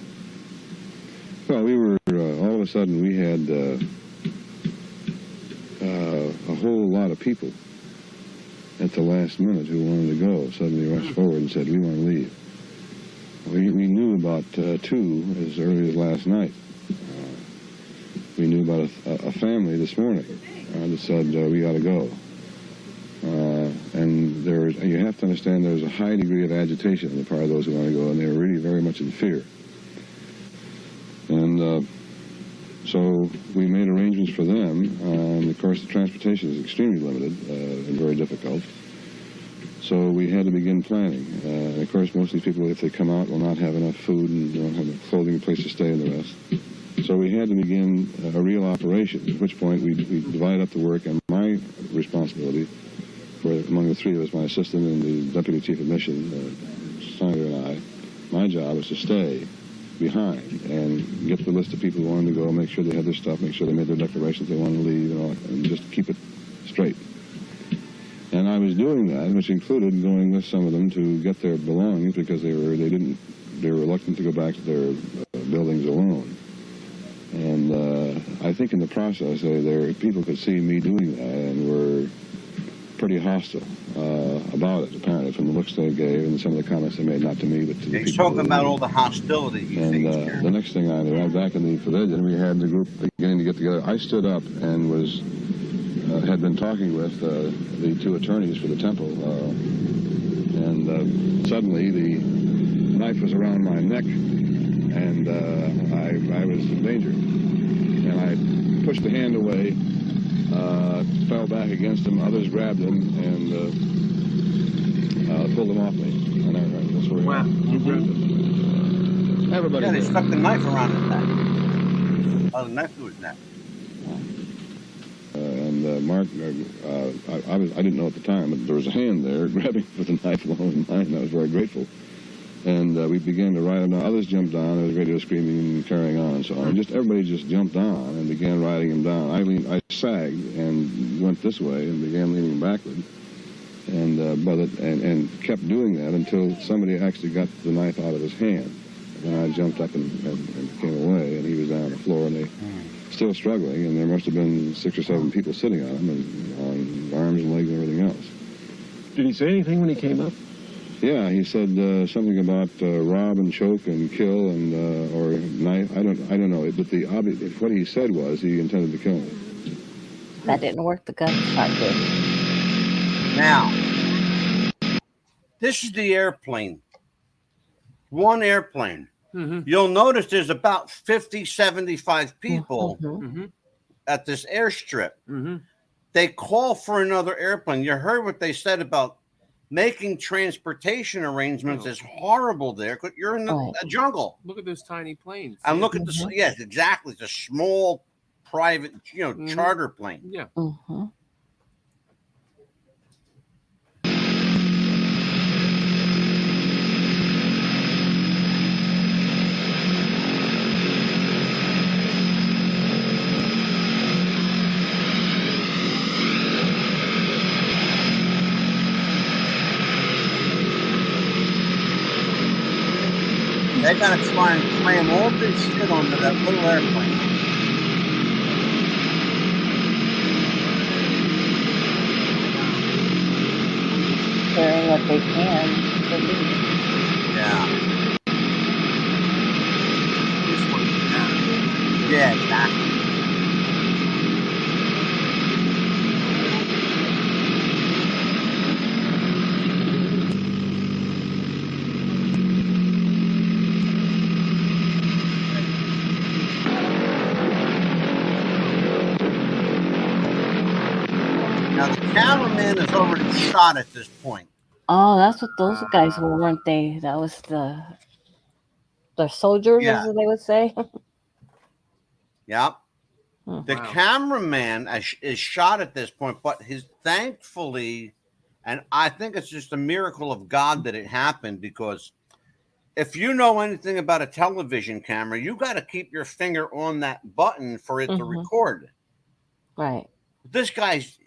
Well, we were, all of a sudden, we had a whole lot of people at the last minute who wanted to go. Suddenly rushed forward and said, we want to leave. We knew about two as early as last night. We knew about a family this morning that said, we got to go. And you have to understand there's a high degree of agitation on the part of those who want to go, and they were really very much in fear. And so we made arrangements for them, and of course the transportation is extremely limited and very difficult. So we had to begin planning. And of course most of these people, if they come out, will not have enough food and won't have enough clothing, a place to stay, and the rest. So we had to begin a real operation, at which point we divided up the work, and my responsibility, among the three of us, my assistant and the deputy chief of mission, Snyder and I, my job was to stay behind and get the list of people who wanted to go, make sure they had their stuff, make sure they made their declarations they wanted to leave, and just keep it straight. And I was doing that, which included going with some of them to get their belongings because they were reluctant to go back to their buildings alone. And I think in the process, people could see me doing that and were pretty hostile about it, apparently, from the looks they gave and some of the comments they made, not to me, but to the people. He's talking about all the hostility you And the next thing I knew, I was back in the pavilion. We had the group beginning to get together. I stood up and had been talking with the two attorneys for the temple, and suddenly the knife was around my neck, and I was in danger. And I pushed the hand away, fell back against him. Others grabbed him and pulled him off me. And that's where you grabbed him. Everybody. Yeah, they stuck the knife around his neck. Oh, the nephew was next. And Mark, I didn't know at the time, but there was a hand there grabbing for the knife along with mine, and I was very grateful. And we began to ride him down. Others jumped on. There was radio screaming and carrying on and so on. Everybody just jumped on and began riding him down. I sagged and went this way and began leaning backward, and kept doing that until somebody actually got the knife out of his hand. And I jumped up and came away, and he was down on the floor, and they still struggling, and there must have been 6 or 7 people sitting on him, and on arms and legs and everything else. Did he say anything when he came up? Yeah, he said something about rob and choke and kill and or knife. I don't know. But what he said was he intended to kill me. That didn't work. The gunshot did. Now, this is the airplane. One airplane. You'll notice there's about 50, 75 people at this airstrip. They call for another airplane. You heard what they said about making transportation arrangements is horrible there because you're in a jungle. Look at those tiny planes. And look at the, yes, exactly. It's a small private, charter plane. Yeah. They gotta try and cram all this shit onto that little airplane. Carrying what they can. Yeah. This one, yeah, exactly. Now the cameraman is already shot at this point. Oh, that's what those guys were, weren't they? That was the soldiers, as they would say. Yep. The cameraman is shot at this point, but thankfully, and I think it's just a miracle of God that it happened, because if you know anything about a television camera, you got to keep your finger on that button for it to record. Right. This guy's,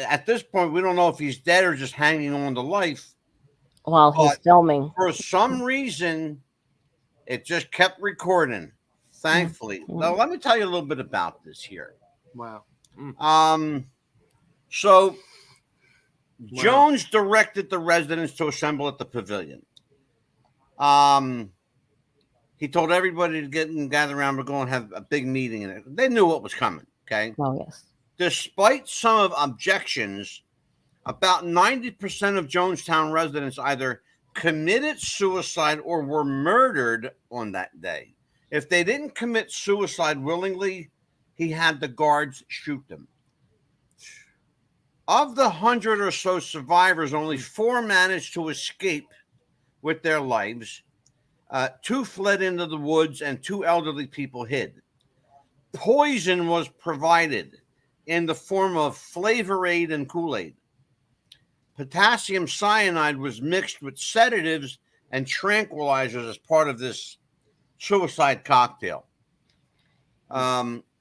at this point, we don't know if he's dead or just hanging on to life. While he's filming. For some reason, it just kept recording, thankfully. Now, let me tell you a little bit about this here. Wow. So, Jones directed the residents to assemble at the pavilion. He told everybody to gather around. We're going to have a big meeting. And they knew what was coming, okay? Oh, yes. Despite some objections, about 90% of Jonestown residents either committed suicide or were murdered on that day. If they didn't commit suicide willingly, he had the guards shoot them. Of the 100 or so survivors, only 4 managed to escape with their lives. 2 fled into the woods and 2 elderly people hid. Poison was provided in the form of Flavor Aid and Kool-Aid. Potassium cyanide was mixed with sedatives and tranquilizers as part of this suicide cocktail.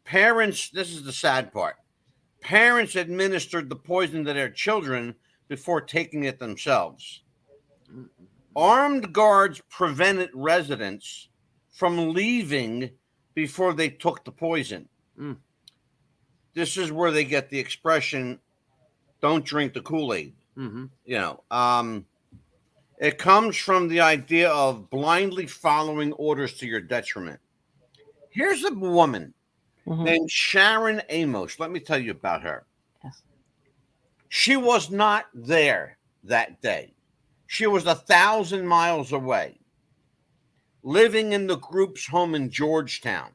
Parents, this is the sad part, parents administered the poison to their children before taking it themselves. Armed guards prevented residents from leaving before they took the poison. This is where they get the expression, don't drink the Kool-Aid. It comes from the idea of blindly following orders to your detriment. Here's a woman named Sharon Amos. Let me tell you about her. Yes. She was not there that day. She was 1,000 miles away, living in the group's home in Georgetown.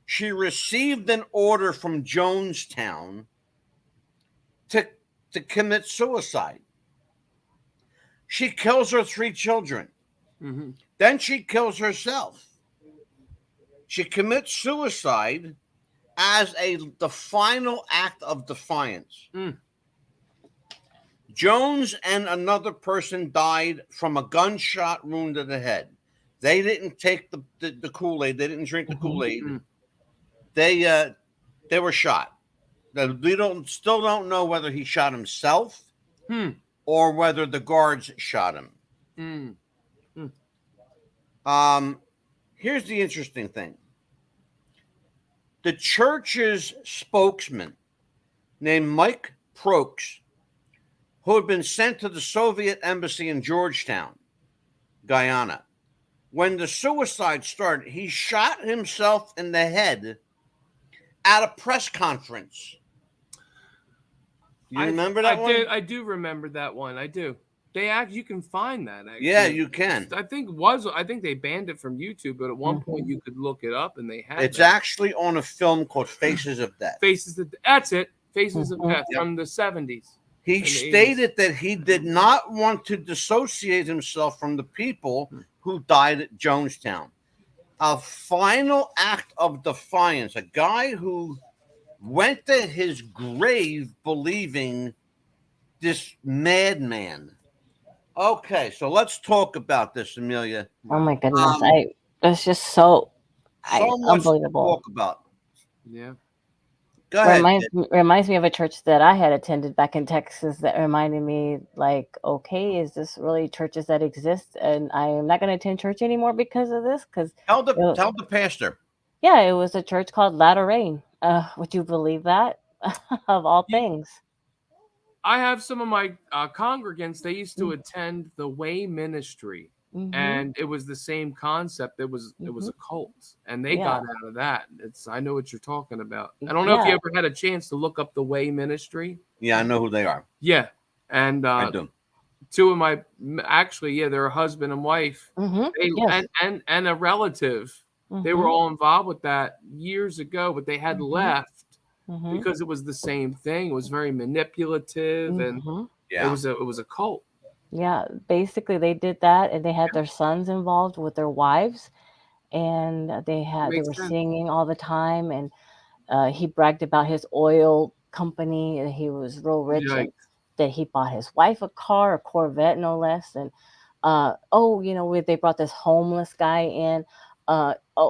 She received an order from Jonestown to commit suicide. She kills her 3 children. Then she kills herself. She commits suicide as the final act of defiance. Jones and another person died from a gunshot wound to the head. They didn't take the Kool-Aid. They didn't drink the Kool-Aid. They were shot. We still don't know whether he shot himself or whether the guards shot him. Here's the interesting thing. The church's spokesman named Mike Prokes, who had been sent to the Soviet embassy in Jonestown, Guyana. When the suicide started, he shot himself in the head at a press conference. You remember that one? I do remember that one. I do. You can find that. Actually. Yeah, you can. I think they banned it from YouTube, but at one point you could look it up, and they had. It's actually on a film called Faces of Death. That's it. Faces of Death from the 70s. He stated that he did not want to dissociate himself from the people who died at Jonestown. A final act of defiance. A guy who went to his grave believing this madman. Okay, so let's talk about this, Amelia. Oh my goodness, it's just so much unbelievable. to talk about. Yeah. Go ahead. Reminds me of a church that I had attended back in Texas that reminded me, like, okay, is this really churches that exist? And I am not going to attend church anymore because of this. Tell the pastor. Yeah, it was a church called Latter Rain. Would you believe that? Of all things. I have some of my congregants. They used to attend the Way Ministry, and it was the same concept. It was a cult, and they got out of that. I know what you're talking about. I don't know if you ever had a chance to look up the Way Ministry. Yeah, I know who they are. Yeah, and I do. Two of my they're a husband and wife, and a relative. They were all involved with that years ago, but they had left. Because it was the same thing. It was very manipulative, and it was a cult. Yeah, basically they did that, and they had their sons involved with their wives, and they were singing all the time, and he bragged about his oil company, and he was real rich, and that he bought his wife a car, a Corvette no less, and they brought this homeless guy in.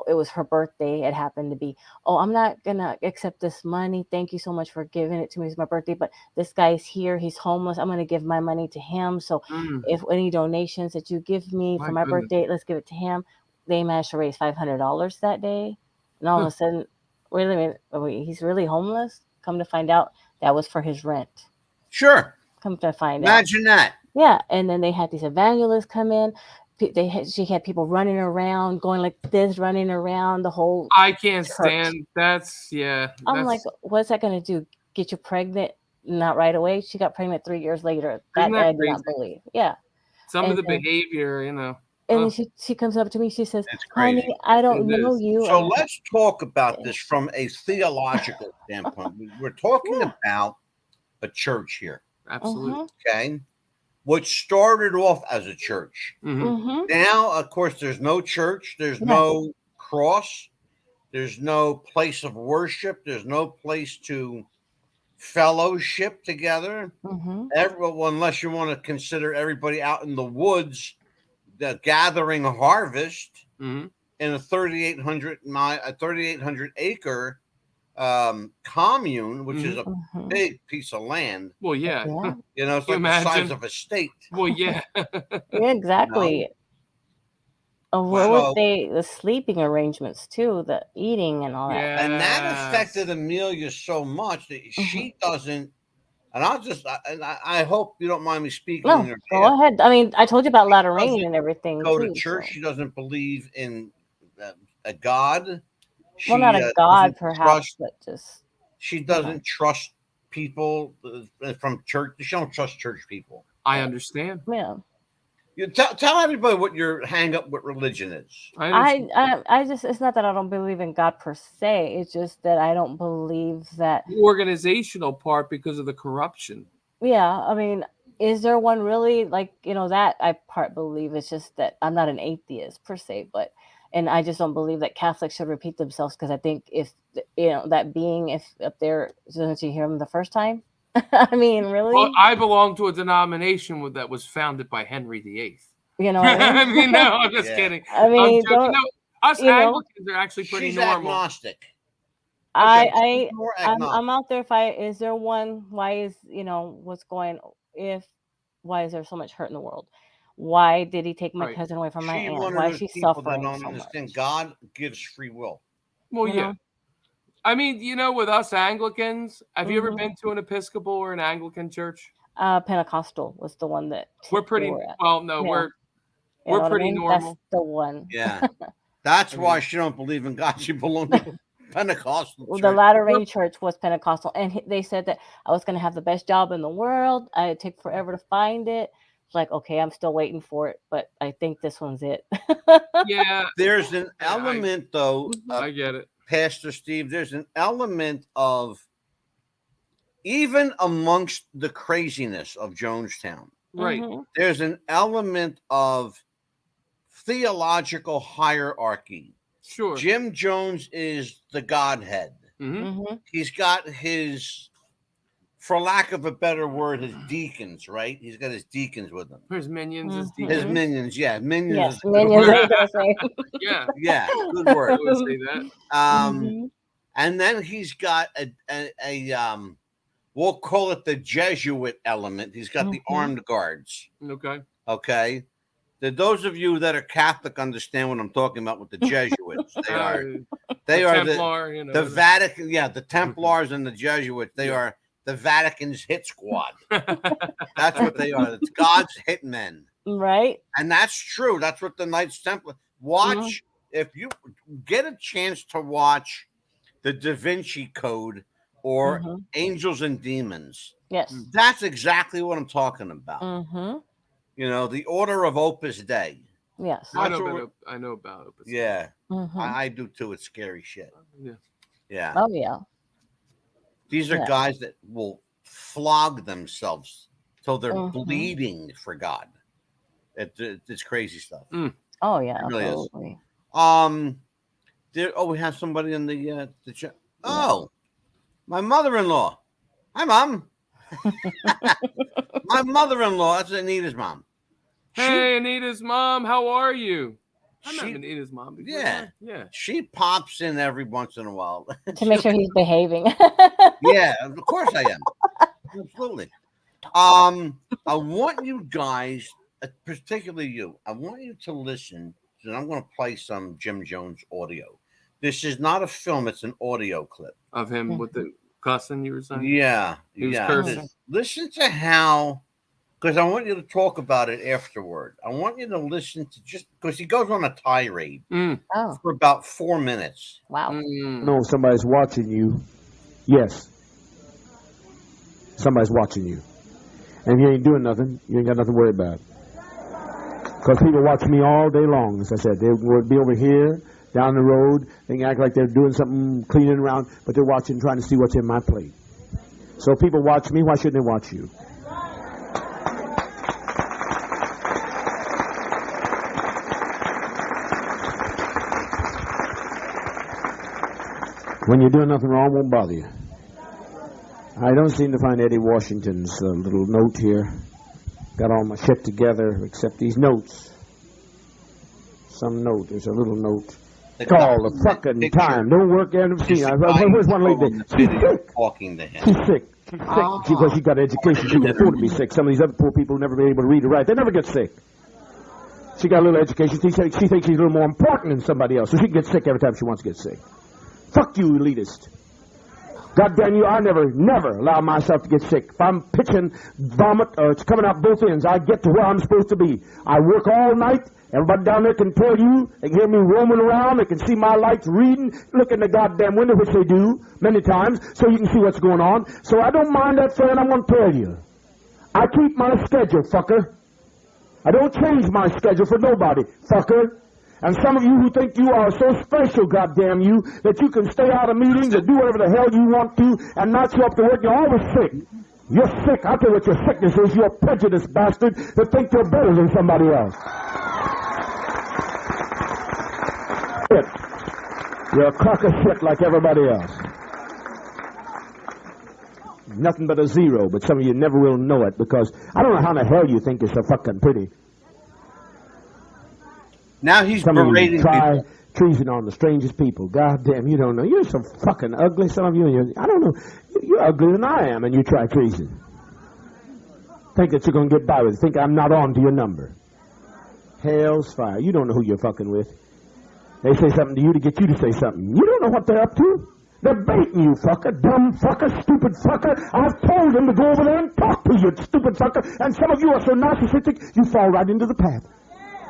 It was her birthday. It happened to be, I'm not going to accept this money. Thank you so much for giving it to me. It's my birthday, but this guy's here. He's homeless. I'm going to give my money to him. So if any donations that you give me for my birthday, let's give it to him. They managed to raise $500 that day. And all of a sudden, wait a minute, he's really homeless? Come to find out, that was for his rent. Sure. Come to find out. Imagine that. Yeah. And then they had these evangelists come in. She had people running around, going like this, running around the whole. I can't church. stand. I'm like, what's that going to do? Get you pregnant? Not right away. She got pregnant 3 years later. That I do not believe. Yeah. Some of the behavior, And then she comes up to me. She says, "Honey, I don't know you." So let's talk about this from a theological standpoint. We're talking about a church here. Absolutely. Okay. Which started off as a church. Now, of course, there's no church. There's no cross. There's no place of worship. There's no place to fellowship together. Everyone, unless you want to consider everybody out in the woods, gathering a harvest in a 3,800 acre commune, which is a big piece of land. Well, yeah. It's like the size of a state. Well, yeah. Yeah, exactly. What would the sleeping arrangements too, the eating and all that. And that affected Amelia so much that she doesn't, and I hope you don't mind me speaking. No, go ahead. I mean, I told you about Latter Rain and everything. Go to church. So. She doesn't believe in a God. Well, not a God, perhaps, but just she doesn't trust people from church. She don't trust church people. I understand. Yeah. You tell everybody what your hang up with religion is. I just, it's not that I don't believe in God per se. It's just that I don't believe that the organizational part because of the corruption. Yeah, I mean, is there one really that I part believe? It's just that I'm not an atheist per se, but And I just don't believe that Catholics should repeat themselves, because I think if that being, if up there, didn't you hear him the first time? I mean, really? Well, I belong to a denomination that was founded by Henry VIII. You know what I mean? No, I'm just kidding. I mean, us Anglicans are actually pretty She's normal. agnostic. I'm out there. Is there one? Why is why is there so much hurt in the world? Why did he take my cousin away from my aunt? Why is she suffering so much? God gives free will. Well, yeah. I mean, with us Anglicans, have you ever been to an Episcopal or an Anglican church? Pentecostal was the one that we're pretty. We're pretty normal. That's the one. Yeah, that's why she don't believe in God. She belongs to Pentecostal. Well, the Latter Rain Church was Pentecostal, and they said that I was going to have the best job in the world. It'd take forever to find it. It's like, okay, I'm still waiting for it, but I think this one's it. Yeah, there's an element, though. I get it, Pastor Steve. There's an element of, even amongst the craziness of Jonestown, right? There's an element of theological hierarchy. Sure. Jim Jones is the Godhead. He's got his, for lack of a better word, his deacons, right? He's got his deacons with him. His minions, his deacons. His minions, yeah. Minions. Yes, minions. Yeah. Yeah, good word. I would say that. And then he's got a we'll call it the Jesuit element. He's got the armed guards. Okay. Those of you that are Catholic understand what I'm talking about with the Jesuits. They are Templar, the Vatican. Yeah, the Templars and the Jesuits. They are the Vatican's hit squad. That's what they are. It's God's hitmen. Right. And that's true. That's what the Knights Templar. Watch, if you get a chance to watch the Da Vinci Code or Angels and Demons. Yes. That's exactly what I'm talking about. The Order of Opus Dei. Yes. I know about Opus Dei. Yeah. I do too. It's scary shit. Yeah. Oh, yeah. These are guys that will flog themselves till they're bleeding for God. It's crazy stuff. Oh, yeah. It really absolutely. is. We have somebody in the chat. Oh, my mother-in-law. Hi, Mom. My mother-in-law, that's Anita's mom. Hey, Anita's mom, how are you? I met Anita's mom before. Yeah. She pops in every once in a while. To make sure he's behaving. Yeah, of course I am. Absolutely. I want you guys, particularly you, I want you to listen, and I'm going to play some Jim Jones audio. This is not a film, it's an audio clip. Of him with the cussing, you were saying? Yeah. He was cursing. Listen to how, because I want you to talk about it afterward. I want you to listen to just, because he goes on a tirade for about 4 minutes. Wow. No, somebody's watching you. Yes. Somebody's watching you. And if you ain't doing nothing, you ain't got nothing to worry about. Because people watch me all day long, as I said. They would be over here, down the road. They can act like they're doing something, cleaning around, but they're watching, trying to see what's in my plate. So if people watch me, why shouldn't they watch you? When you're doing nothing wrong, won't bother you. I don't seem to find Eddie Washington's little note here. Got all my shit together except these notes. Some note. There's a little note. All the fucking time. Don't work and see. Where's one lady? She's sick. Talking to him. She's sick. She's sick. Because she got education. She can afford to be sick. Some of these other poor people never been able to read or write. They never get sick. She got a little education. She thinks she's a little more important than somebody else. So she can get sick every time she wants to get sick. Fuck you, elitist. God damn you, I never allow myself to get sick. If I'm pitching vomit or it's coming out both ends, I get to where I'm supposed to be. I work all night. Everybody down there can tell you. They can hear me roaming around. They can see my lights reading. Look in the goddamn window, which they do many times, so you can see what's going on. So I don't mind that, friend. I'm going to tell you. I keep my schedule, fucker. I don't change my schedule for nobody, fucker. And some of you who think you are so special, goddamn you, that you can stay out of meetings and do whatever the hell you want to and not show up to work, you're always sick. You're sick. I'll tell you what your sickness is. You're a prejudiced bastard that think you're better than somebody else. shit. You're a crock of shit like everybody else. Nothing but a zero, but some of you never will know it because I don't know how in the hell you think you're so fucking pretty. Now he's some berating of you try people. Treason on the strangest people. God damn, you don't know. You're so fucking ugly, some of you. I don't know. You're uglier than I am, and you try treason. Think that you're going to get by with it. Think I'm not on to your number. Hell's fire. You don't know who you're fucking with. They say something to you to get you to say something. You don't know what they're up to. They're baiting you, fucker. Dumb fucker, stupid fucker. I've told them to go over there and talk to you, stupid fucker. And some of you are so narcissistic, you fall right into the path.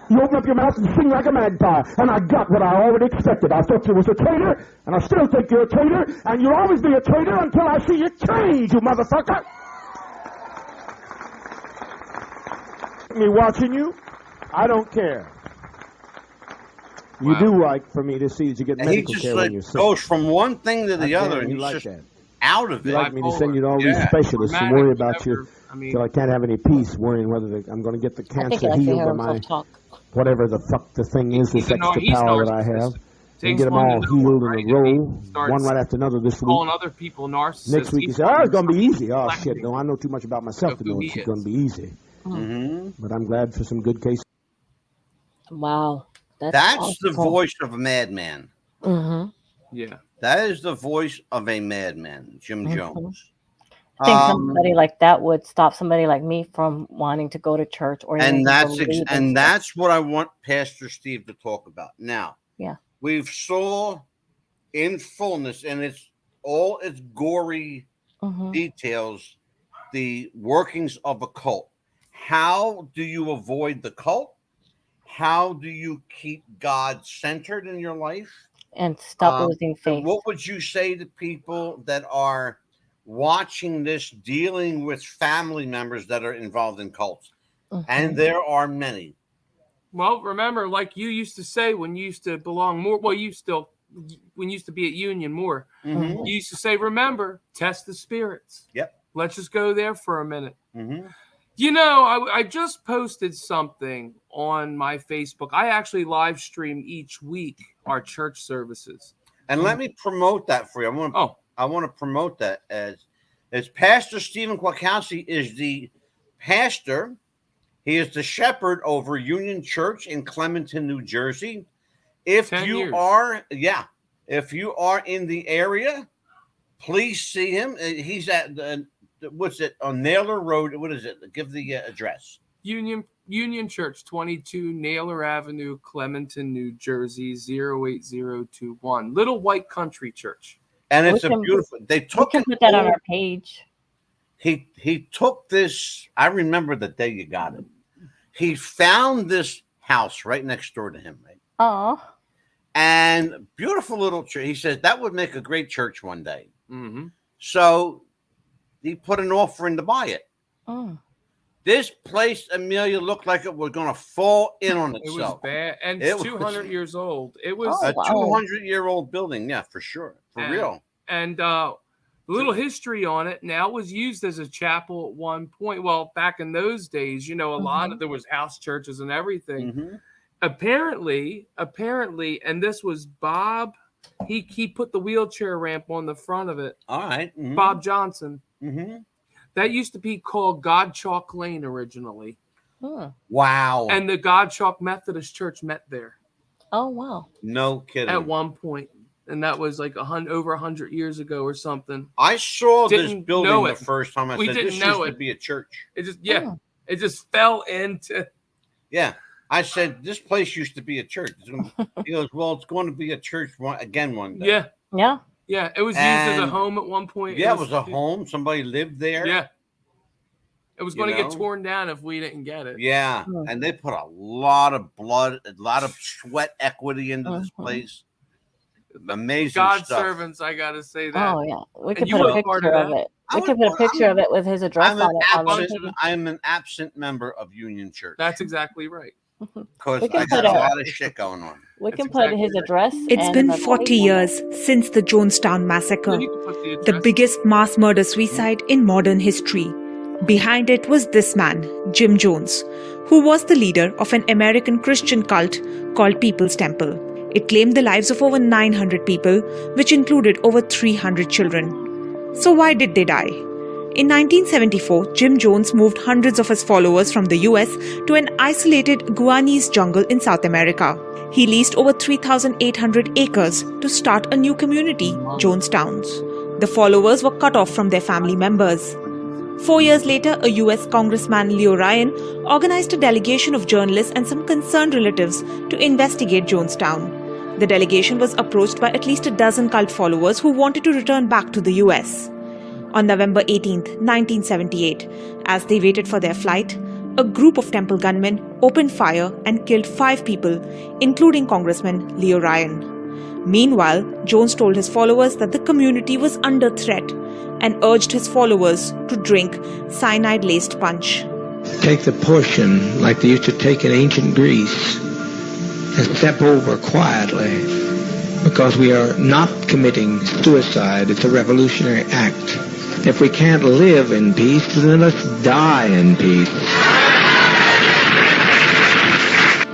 You open up your mouth and sing like a magpie. And I got what I already expected. I thought you was a traitor, and I still think you're a traitor, and you'll always be a traitor until I see you change, you motherfucker. Me watching you, I don't care. You do like for me to see that you get medical care when you're sick. He just goes from one thing to the other, and you he's like just that. out of it. You like me to send you to all these specialists and worry about you till I can't have any peace, worrying whether I'm going to get the cancer healed or my whatever the fuck the thing is, this extra power that I have. And get them all healed in a row, one right after another this week. Calling other people narcissists. Next week you say, it's going to be easy. Oh, shit, no, I know too much about myself to know it's going to be easy. But I'm glad for some good cases. Wow. That's awesome. the voice of a madman. Yeah. That is the voice of a madman, Jim Jones. I think somebody like that would stop somebody like me from wanting to go to church or that's what I want Pastor Steve to talk about. Now, we've saw in fullness, and it's all its gory details, the workings of a cult. How do you avoid the cult? How do you keep God centered in your life? And stop losing faith. What would you say to people that are watching this, dealing with family members that are involved in cults? And there are many. Well, remember, like you used to say when you used to belong more, when you used to be at Union more, you used to say, remember, test the spirits. Yep. Let's just go there for a minute. You know, I just posted something on my Facebook. I actually live stream each week our church services. And let me promote that for you. I want to promote that as Pastor Stephen Kwakowski is the pastor. He is the shepherd over Union Church in Clementon, New Jersey. If you are in the area, please see him. He's at on Naylor Road. What is it? Give the address. Union Church, 22 Naylor Avenue, Clementon, New Jersey, 08021. Little White Country Church. And it's beautiful. They took put that on our page. He took this. I remember the day you got it. He found this house right next door to him, right? Oh. And beautiful little church. He says that would make a great church one day. So he put an offer in to buy it. This place, Amelia, looked like it was going to fall in on itself. It was bad. And it's 200 years old. It was a 200-year-old building. Yeah, for sure. For real. And a little history on it. Now, it was used as a chapel at one point. Well, back in those days, you know, there was house churches and everything. Apparently, and this was Bob. He put the wheelchair ramp on the front of it. All right. Bob Johnson. That used to be called God Chalk Lane originally. Wow. And the God Chalk Methodist Church met there. Oh, wow. No kidding. At one point. And that was like over 100 years ago or something. I saw this building the first time. I said, this used to be a church. It just, it just fell into. Yeah. I said, this place used to be a church. He goes, well, it's going to be a church again one day. Yeah. Yeah. Yeah. It was used as a home at one point. Yeah, it was a home. Somebody lived there. Yeah. It was going to get torn down if we didn't get it. Yeah. And they put a lot of blood, a lot of sweat equity into this place. Amazing God stuff. servants, I got to say that. Oh, yeah. We could put a picture of it. We could put a picture of it with his address on it. I'm an absent member of Union Church. That's exactly right. Because I got a lot of shit going on. We can put his address. It's been 40 years since the Jonestown Massacre, the biggest mass murder-suicide in modern history. Behind it was this man, Jim Jones, who was the leader of an American Christian cult called People's Temple. It claimed the lives of over 900 people, which included over 300 children. So why did they die? In 1974, Jim Jones moved hundreds of his followers from the US to an isolated Guyanese jungle in South America. He leased over 3,800 acres to start a new community, Jonestown. The followers were cut off from their family members. 4 years later, a US Congressman, Leo Ryan, organized a delegation of journalists and some concerned relatives to investigate Jonestown. The delegation was approached by at least a dozen cult followers who wanted to return back to the US. On November 18, 1978, as they waited for their flight, a group of temple gunmen opened fire and killed 5 people, including Congressman Leo Ryan. Meanwhile, Jones told his followers that the community was under threat and urged his followers to drink cyanide-laced punch. Take the portion like they used to take in ancient Greece and step over quietly, because we are not committing suicide. It's a revolutionary act. If we can't live in peace, then let's die in peace.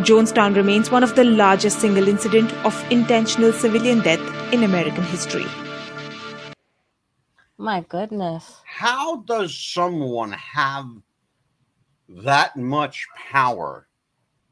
Jonestown remains one of the largest single incident of intentional civilian death in American history. My goodness. How does someone have that much power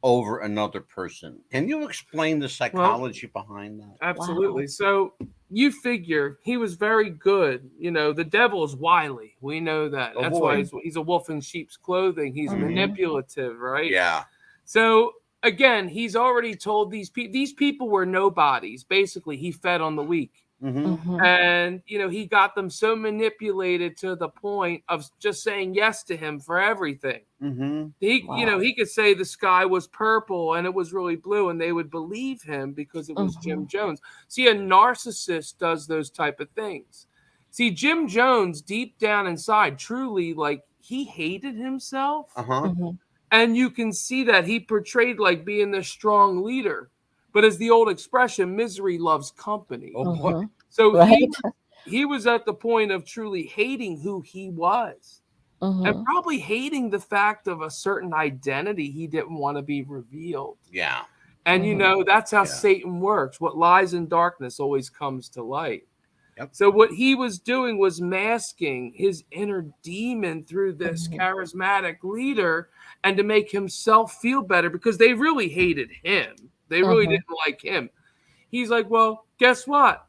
over another person? Can you explain the psychology behind that? Absolutely. Wow. So you figure he was very good. You know, the devil is wily. We know that. Oh, That's boy. why he's a wolf in sheep's clothing. He's manipulative, right? Yeah. So again, he's already told these people were nobodies. Basically, he fed on the weak. And, you know, he got them so manipulated to the point of just saying yes to him for everything. You know, he could say the sky was purple and it was really blue, and they would believe him because it was Jim Jones. See, a narcissist does those type of things. See, Jim Jones, deep down inside, truly, like, he hated himself. And you can see that he portrayed like being this strong leader. But as the old expression, misery loves company. So he was at the point of truly hating who he was. And probably hating the fact of a certain identity he didn't want to be revealed. Yeah. And, you know, that's how Satan works. What lies in darkness always comes to light. So what he was doing was masking his inner demon through this charismatic leader, and to make himself feel better, because they really hated him. They really didn't like him. He's like, well, guess what?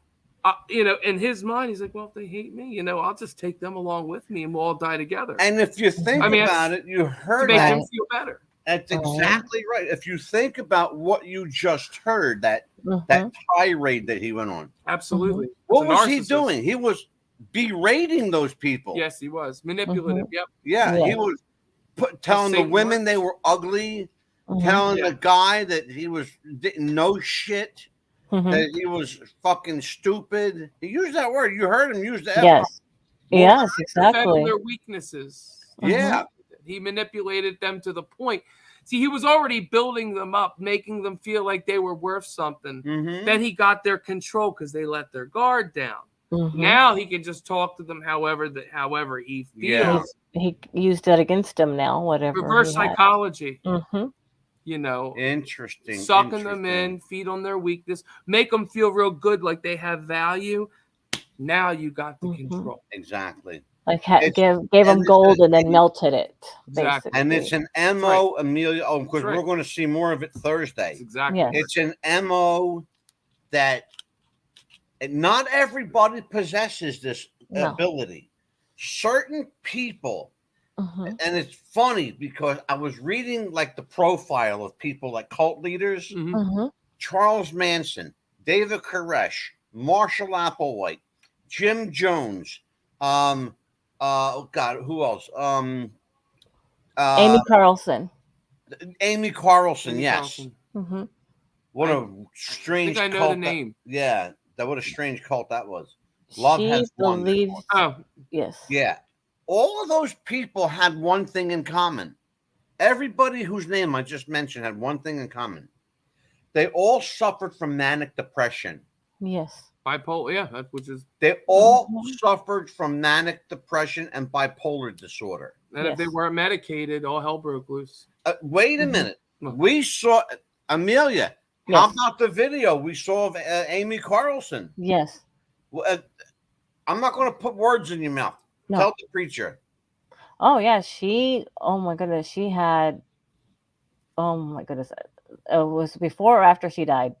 You know, in his mind, he's like, well, if they hate me, you know, I'll just take them along with me and we'll all die together. And if you think about it, you heard to make him feel better. That's exactly right. If you think about what you just heard, that tirade that he went on. Absolutely. What was he doing? He was berating those people. Yes, he was. Manipulative. Yeah, he was telling the women they were ugly, telling the guy that he didn't know shit, that he was fucking stupid. He used that word. You heard him use that. Yes, exactly. Their weaknesses. Yeah. He manipulated them to the point. See, he was already building them up, making them feel like they were worth something. Then he got their control because they let their guard down. Now he can just talk to them however he feels. He used that against them now, whatever. Reverse psychology. You know, interesting. Sucking them in, feed on their weakness, make them feel real good, like they have value. Now you got the control. Exactly. Like gave them gold and then melted it. Exactly. And it's an MO, Amelia. Oh, because we're going to see more of it Thursday. Exactly. Yes. It's an MO that not everybody possesses this ability. Certain people, and it's funny because I was reading like the profile of people like cult leaders, Charles Manson, David Koresh, Marshall Applewhite, Jim Jones, oh God, who else? Amy Carlson. Amy Carlson, yes. What a strange I know cult the name. what a strange cult that was. Love has won. Yes. Yeah. All of those people had one thing in common. Everybody whose name I just mentioned had one thing in common. They all suffered from manic depression. Yes. Bipolar, they all suffered from manic depression and bipolar disorder. And if they weren't medicated, all hell broke loose. Wait a minute. We saw Amelia. How about the video we saw of Amy Carlson? Yes. Well, I'm not going to put words in your mouth. No. Tell the preacher. Oh yeah, oh my goodness, she had. Oh my goodness, it was before or after she died.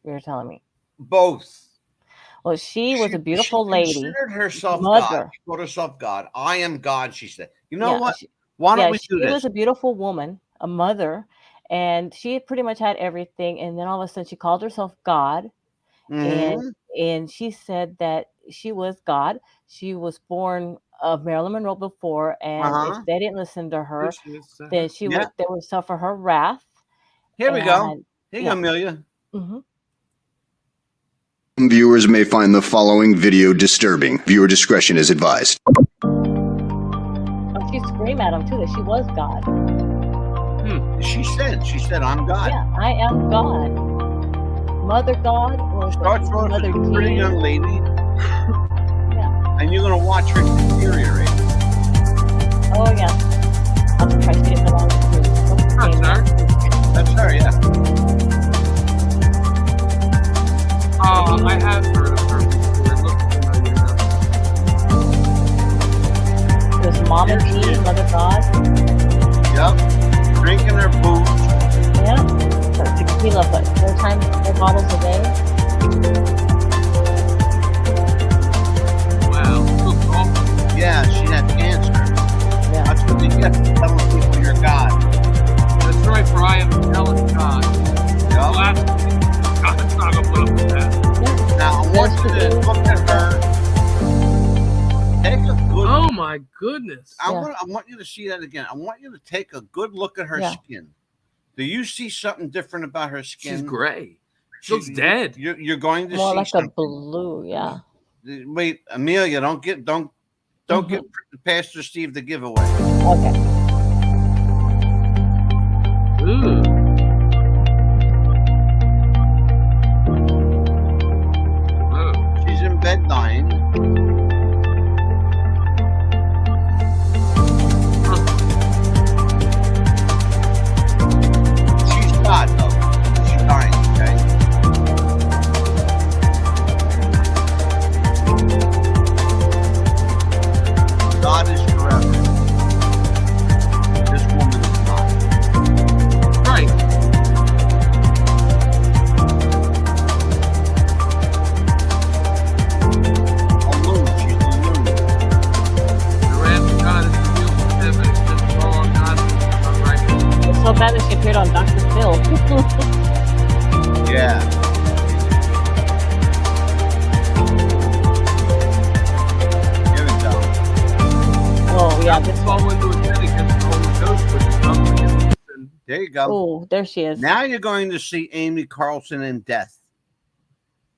You're telling me both. Well, she was a beautiful lady. Considered herself mother. God. She called herself God. I am God, she said. You know Yeah, what? Why don't we do this? She was a beautiful woman, a mother, and she pretty much had everything. And then all of a sudden, she called herself God, and she said that she was God. She was born of Marilyn Monroe before, and if they didn't listen to her, then they would suffer her wrath. Here we go. Here you go, Amelia. Some viewers may find the following video disturbing. Viewer discretion is advised. She screamed at him too that she was God. She said, I'm God. Yeah, I am God. Mother God, or starts off as a pretty young lady. Yeah. And you're gonna watch her deteriorate. Oh yeah. I'm surprised she didn't belong to That's her, yeah. Oh, I have heard of her before. It looks familiar. There's Mom and Eve, Mother God. Yep. Drinking her booze. Yeah. So tequila, but 4 bottles a day. Wow. Yeah, she had cancer. Yeah. That's what you get for telling people you're God. That's right, for I am telling God. Yep. God's not gonna put up with that. Now, I want you to look at her. Take a good Oh my goodness. I want you to see that again. I want you to take a good look at her skin. Do you see something different about her skin? She's gray. She looks dead. You're going to more see like something. a blue, yeah. Wait, Amelia, don't get Pastor Steve the giveaway. Okay. Ooh. She's in bed dying. She's God, though. She's dying, okay? God is forever. This woman is not. Right. Alone, she's alone. The wrath of God is revealed from heaven. It's just all on God. Right. It's so bad that she appeared on Dr. Phil. Yeah. Here we go. Oh yeah, this fall into a den against the Holy Ghost, which is nothing. There you go. Oh, there she is. Now you're going to see Amy Carlson in death.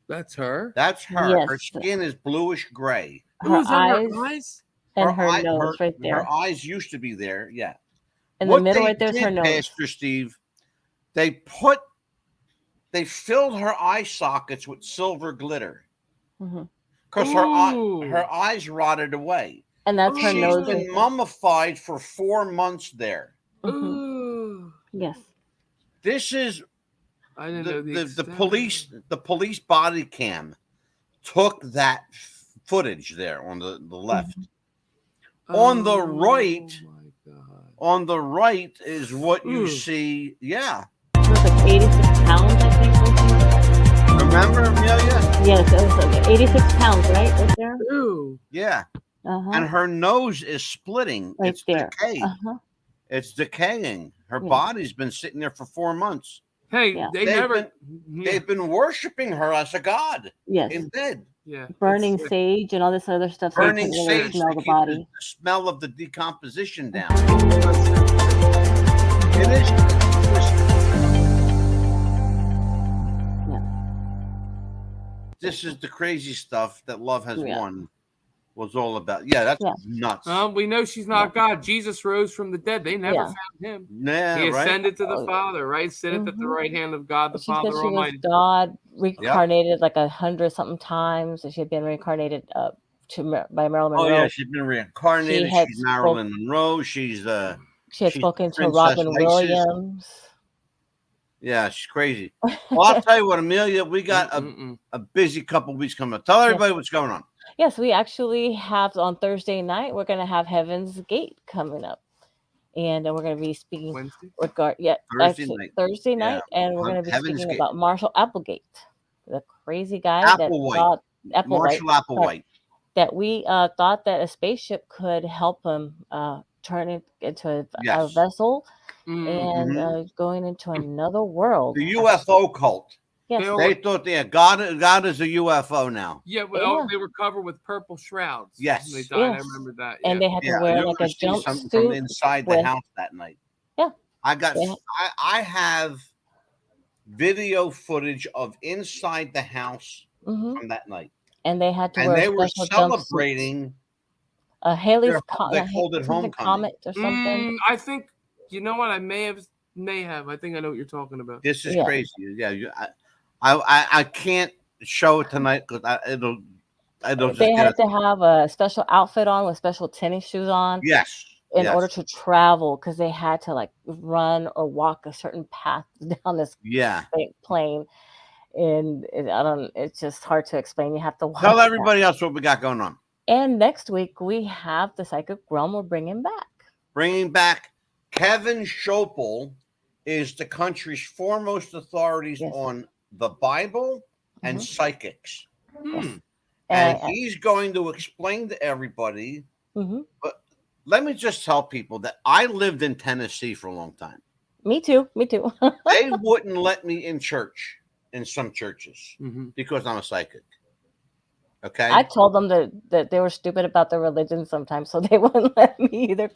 That's her. That's her. Yes. Her skin is bluish gray. Her eyes and her nose right there. Her eyes used to be there. Yeah. In the middle right there's her nose. Pastor Steve, they filled her eye sockets with silver glitter because her eyes rotted away. And that's her nose. She's been mummified for 4 months there. Yes. This is I didn't know the police body cam took that footage there on the left. On the right, on the right is what you see. Yeah. It was like 86 pounds, I think. Remember, Amelia? Yes, it was like 86 pounds, right? Right there. Ooh. Yeah. And her nose is splitting. Right it's there. decayed. It's decaying. Her body's been sitting there for 4 months. Hey, they've been worshiping her as a god. Yes. In bed. Yeah. Burning sage and all this other stuff. Burning so sage smell to the keep body. the smell of the decomposition down. It is. This is the crazy stuff that Love Has Won was all about. Yeah, that's nuts. We know she's not God. Jesus rose from the dead. They never found him. Yeah, he ascended to the Father, right? Sitteth at the right hand of God, the Father She Almighty. was God reincarnated like 100-something times. She had been reincarnated by Marilyn Monroe. Oh yeah, she's been reincarnated. She's Marilyn Monroe. She had spoken to Robin Williams. Yeah, she's crazy. Well, I'll tell you what, Amelia, we got a busy couple of weeks coming up. Tell everybody what's going on. Yes, we actually have on Thursday night, we're going to have Heaven's Gate coming up. And we're going to be speaking Thursday night, and we're going to be speaking about Marshall Applegate, the crazy guy Marshall Applewhite, that we thought that a spaceship could help him turn it into a vessel and going into another world. The UFO cult. Yes. They thought God is a UFO now. Yeah, well, they were covered with purple shrouds. Yes. When they died. I remember that. And they had to wear like a jumpsuit from inside the house that night. Yeah. I have video footage of inside the house from that night. And they had to wear they were celebrating Haley's they called it homecoming comet or something. I think you know what I may have. I think I know what you're talking about. This is crazy. Yeah, I can't show it tonight because it'll. They had to have a special outfit on with special tennis shoes on. Yes. In order to travel, because they had to like run or walk a certain path down this plane, and it's just hard to explain. You have to tell everybody else what we got going on. And next week we have the Psychic Realm. We're bringing back Kevin Schopel. Is the country's foremost authorities on the Bible and psychics. And he's going to explain to everybody. But let me just tell people that I lived in Tennessee for a long time. Me too. They wouldn't let me in church in some churches because I'm a psychic. Okay. I told them that they were stupid about their religion sometimes, so they wouldn't let me either.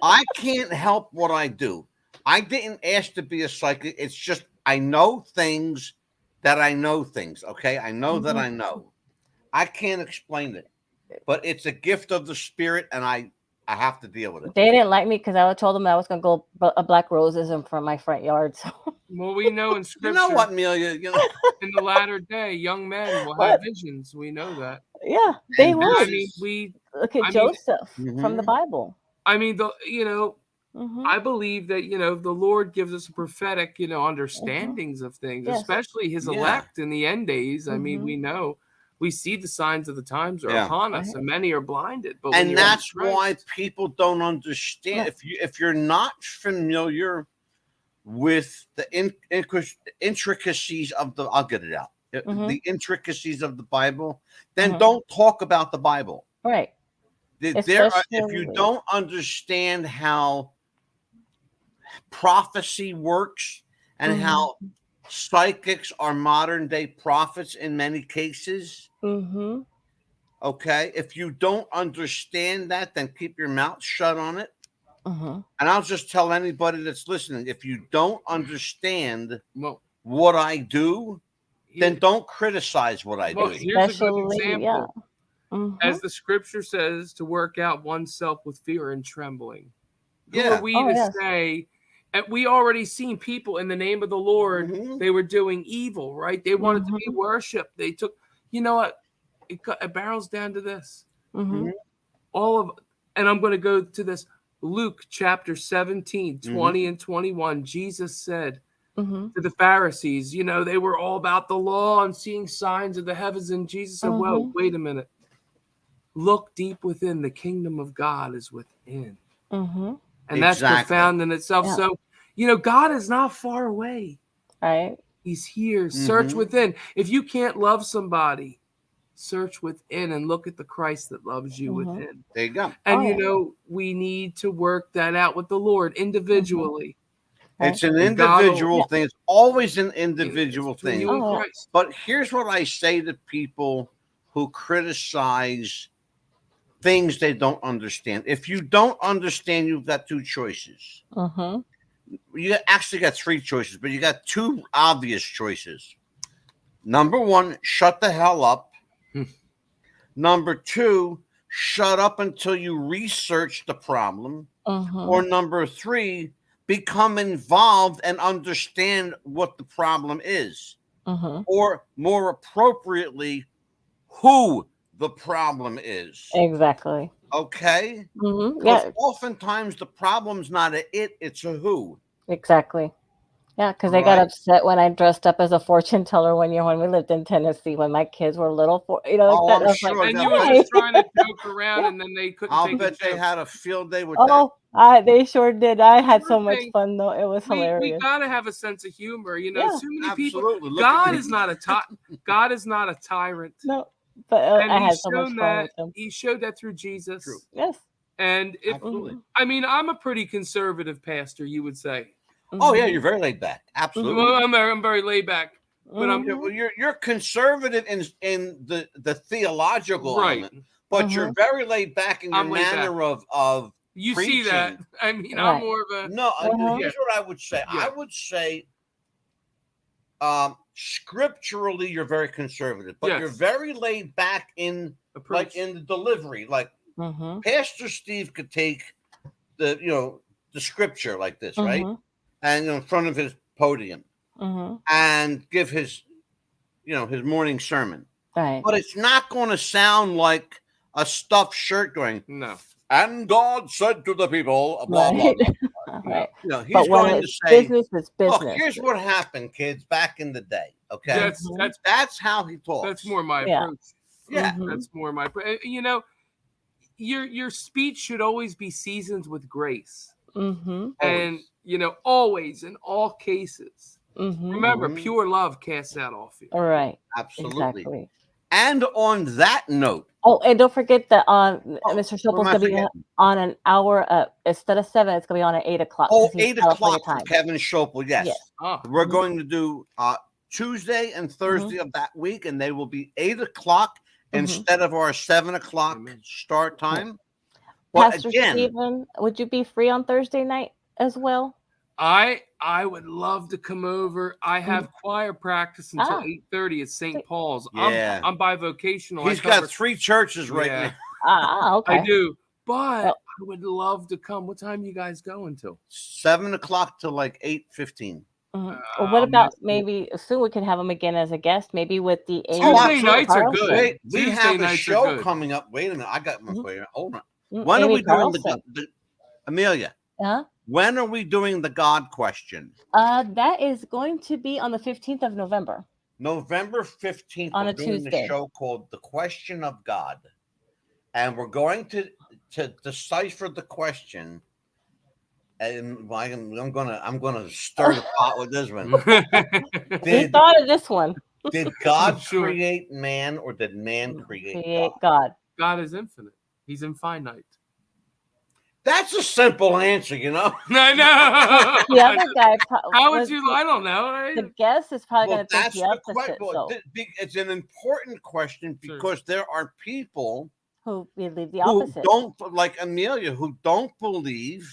I can't help what I do. I didn't ask to be a psychic. It's just I know things that I know things. Okay. I know that I know. I can't explain it, but it's a gift of the spirit, and I have to deal with it. They didn't like me because I told them I was going to go black roses in front of my front yard. So. Well, we know in scripture. You know what, Amelia? In the latter day, young men will have visions. We know that. Yeah, they will. I mean, look at Joseph from the Bible. I mean, I believe that, the Lord gives us a prophetic, understandings of things, especially his elect in the end days. I mean, we see the signs of the times are upon us, and many are blinded. But and that's why people don't understand. If you're not familiar with the intricacies of I'll get it out. The intricacies of the Bible, then don't talk about the Bible. Right. If you don't understand how prophecy works and how psychics are modern day prophets in many cases. Okay. If you don't understand that, then keep your mouth shut on it. And I'll just tell anybody that's listening, if you don't understand what I do, then don't criticize what I do. Here's a good example. As the scripture says, to work out oneself with fear and trembling. Who are we to say? And we already seen people in the name of the Lord. They were doing evil, right? They wanted to be worshipped. They took, you know what? It barrels down to this. And I'm going to go to this. Luke chapter 17, 20 and 21. Jesus said to the Pharisees, they were all about the law and seeing signs of the heavens. And Jesus said, well, wait a minute. Look deep within. The kingdom of God is within. And that's profound in itself. So, God is not far away. Right. He's here. Search within. If you can't love somebody, search within and look at the Christ that loves you within. There you go. And, we need to work that out with the Lord individually. It's an individual thing. It's always an individual thing. But here's what I say to people who criticize things they don't understand. If you don't understand, you've got two choices. You actually got three choices, but you got two obvious choices. Number one, shut the hell up. Number two, shut up until you research the problem. Or number three, become involved and understand what the problem is. Or more appropriately, who the problem is. Exactly. Okay? Because oftentimes the problem's not a it, it's a who. Exactly. Yeah, because they got upset when I dressed up as a fortune teller one year when we lived in Tennessee when my kids were little. Like that. I'm sure. And you were just trying to joke around, and then they couldn't. I'll take bet the they joke. had a field day with that. They sure did. I had so much fun though. It was hilarious. We gotta have a sense of humor. You know, Yeah, too many people. absolutely. God is not a God is not a tyrant. No, but And I he's had so much shown fun that. with them. He showed that through Jesus. True. Yes. And if Absolutely. I mean, I'm a pretty conservative pastor, you would say. Oh yeah, you're very laid back. Absolutely. Well, I'm very laid back, but you're conservative in the theological right. element, but you're very laid back in your manner of you preaching. see that. I mean, Right. I'm more of a No. Here's what I would say. Yeah. I would say, scripturally, you're very conservative, but you're very laid back in like in the delivery. Like Pastor Steve could take the scripture like this, right? And in front of his podium and give his his morning sermon. Right. But it's not going to sound like a stuffed shirt going, no. And God said to the people, blah, blah, blah. Right. He's going to say, business is business. Look, here's what happened, kids, back in the day. Okay. That's how he talks. That's more my approach. Yeah. That's more my approach. Your speech should always be seasoned with grace. And always in all cases. Remember, pure love casts out all fear. All right. Absolutely. Exactly. And on that note. Oh, and don't forget that Mr. Schopel's going to be on an hour. Instead of 7, it's going to be on at 8 o'clock. Oh, 8 o'clock for Kevin Schopel. Yes. We're Mm-hmm. going to do Tuesday and Thursday of that week, and they will be 8 o'clock instead of our 7 o'clock start time. But Pastor again, Stephen, would you be free on Thursday night as well? I would love to come over. I have choir practice until 8:30 at St. Paul's. Yeah. I'm bivocational. He's got 3 churches right now. Okay. I do. But I would love to come. What time you guys going till? 7 o'clock to like 8:15. Well, what about maybe soon we can have him again as a guest, maybe with the Tuesday nights are good. Wait, we Tuesday have a nights show coming up. Wait a minute, I got one for you. Hold on. When Amy are we doing Carlson. the Amelia? Huh? When are we doing the God question? That is going to be on the 15th of November. November 15th. On a we're doing Tuesday. a show called The Question of God. And we're going to decipher the question. And I'm gonna stir the pot with this one. He thought of this one. Did God create man, or did man create God? God is infinite. He's infinite. That's a simple answer, I know. The other guy. How would you? I don't know. Right? The guest is probably going to think that's the the opposite. question. It's an important question because there are people who believe the opposite. Who don't, like Amelia, who don't believe.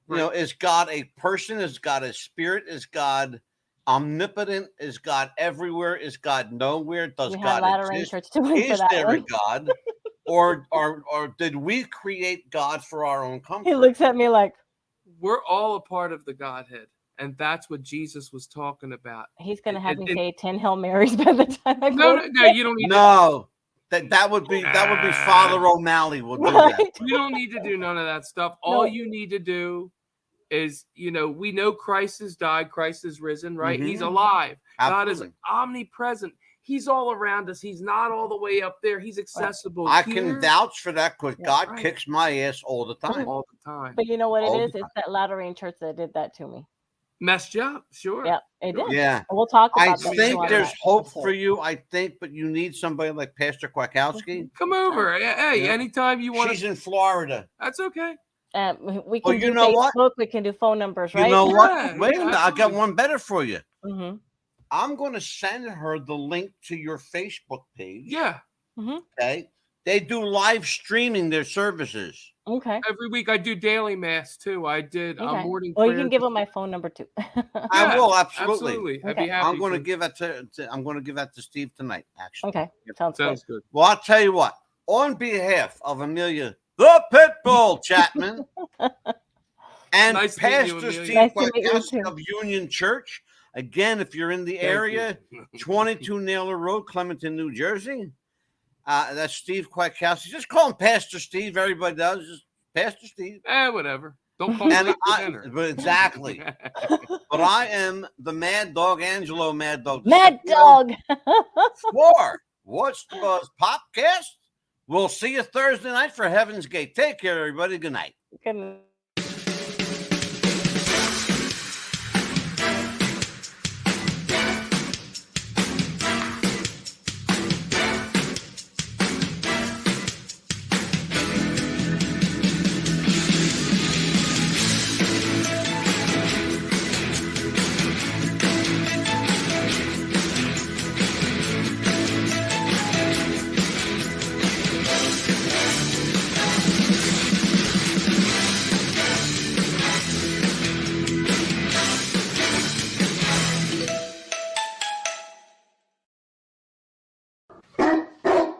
Is God a person? Is God a spirit? Is God omnipotent? Is God everywhere? Is God nowhere? Does God exist? Is there a God? Or did we create God for our own comfort? He looks at me like, we're all a part of the Godhead, and that's what Jesus was talking about. He's going to have me say 10 Hail Marys by the time I No, you don't need. No, that would be Father O'Malley would do that. You don't need to do none of that stuff. All you need to do is, we know Christ has died, Christ is risen, right? He's alive. Absolutely. God is omnipresent. He's all around us. He's not all the way up there. He's accessible. I can vouch for that because God kicks my ass all the time. All the time. But you know what it is? It's that Latter-rain church that did that to me. Messed you up, sure. Yeah, it did. Yeah. We'll talk about I that. think there's hope for you. I think, but you need somebody like Pastor Kwiatkowski. Come over. Hey, anytime you want. She's in Florida. That's okay. We can do Facebook. We can do phone numbers, right? You know what? Yeah, Wait a minute. I got one better for you. Mm-hmm. I'm going to send her the link to your Facebook page. Yeah. Mm-hmm. Okay. They do live streaming their services. Okay. Every week I do daily mass too. I did morning. Well, you can give them my phone number too. I will absolutely. I'd be happy. I'm going to give that to Steve tonight. Actually. Okay. Sounds good. Well, I'll tell you what. On behalf of Amelia, the Pitbull Chapman, and Pastor Steve Kwiatkowski of Union Church. Again, if you're in the area, 22 Naylor Road, Clementon, New Jersey. That's Steve Kwiatkowski. Just call him Pastor Steve. Everybody does. Just Pastor Steve. Whatever. Don't call me late for dinner. But exactly. But I am the Mad Dog, Angelo Mad Dog. Mad Dog. For What's the Buzz Popcast. We'll see you Thursday night for Heaven's Gate. Take care, everybody. Good night. Good night.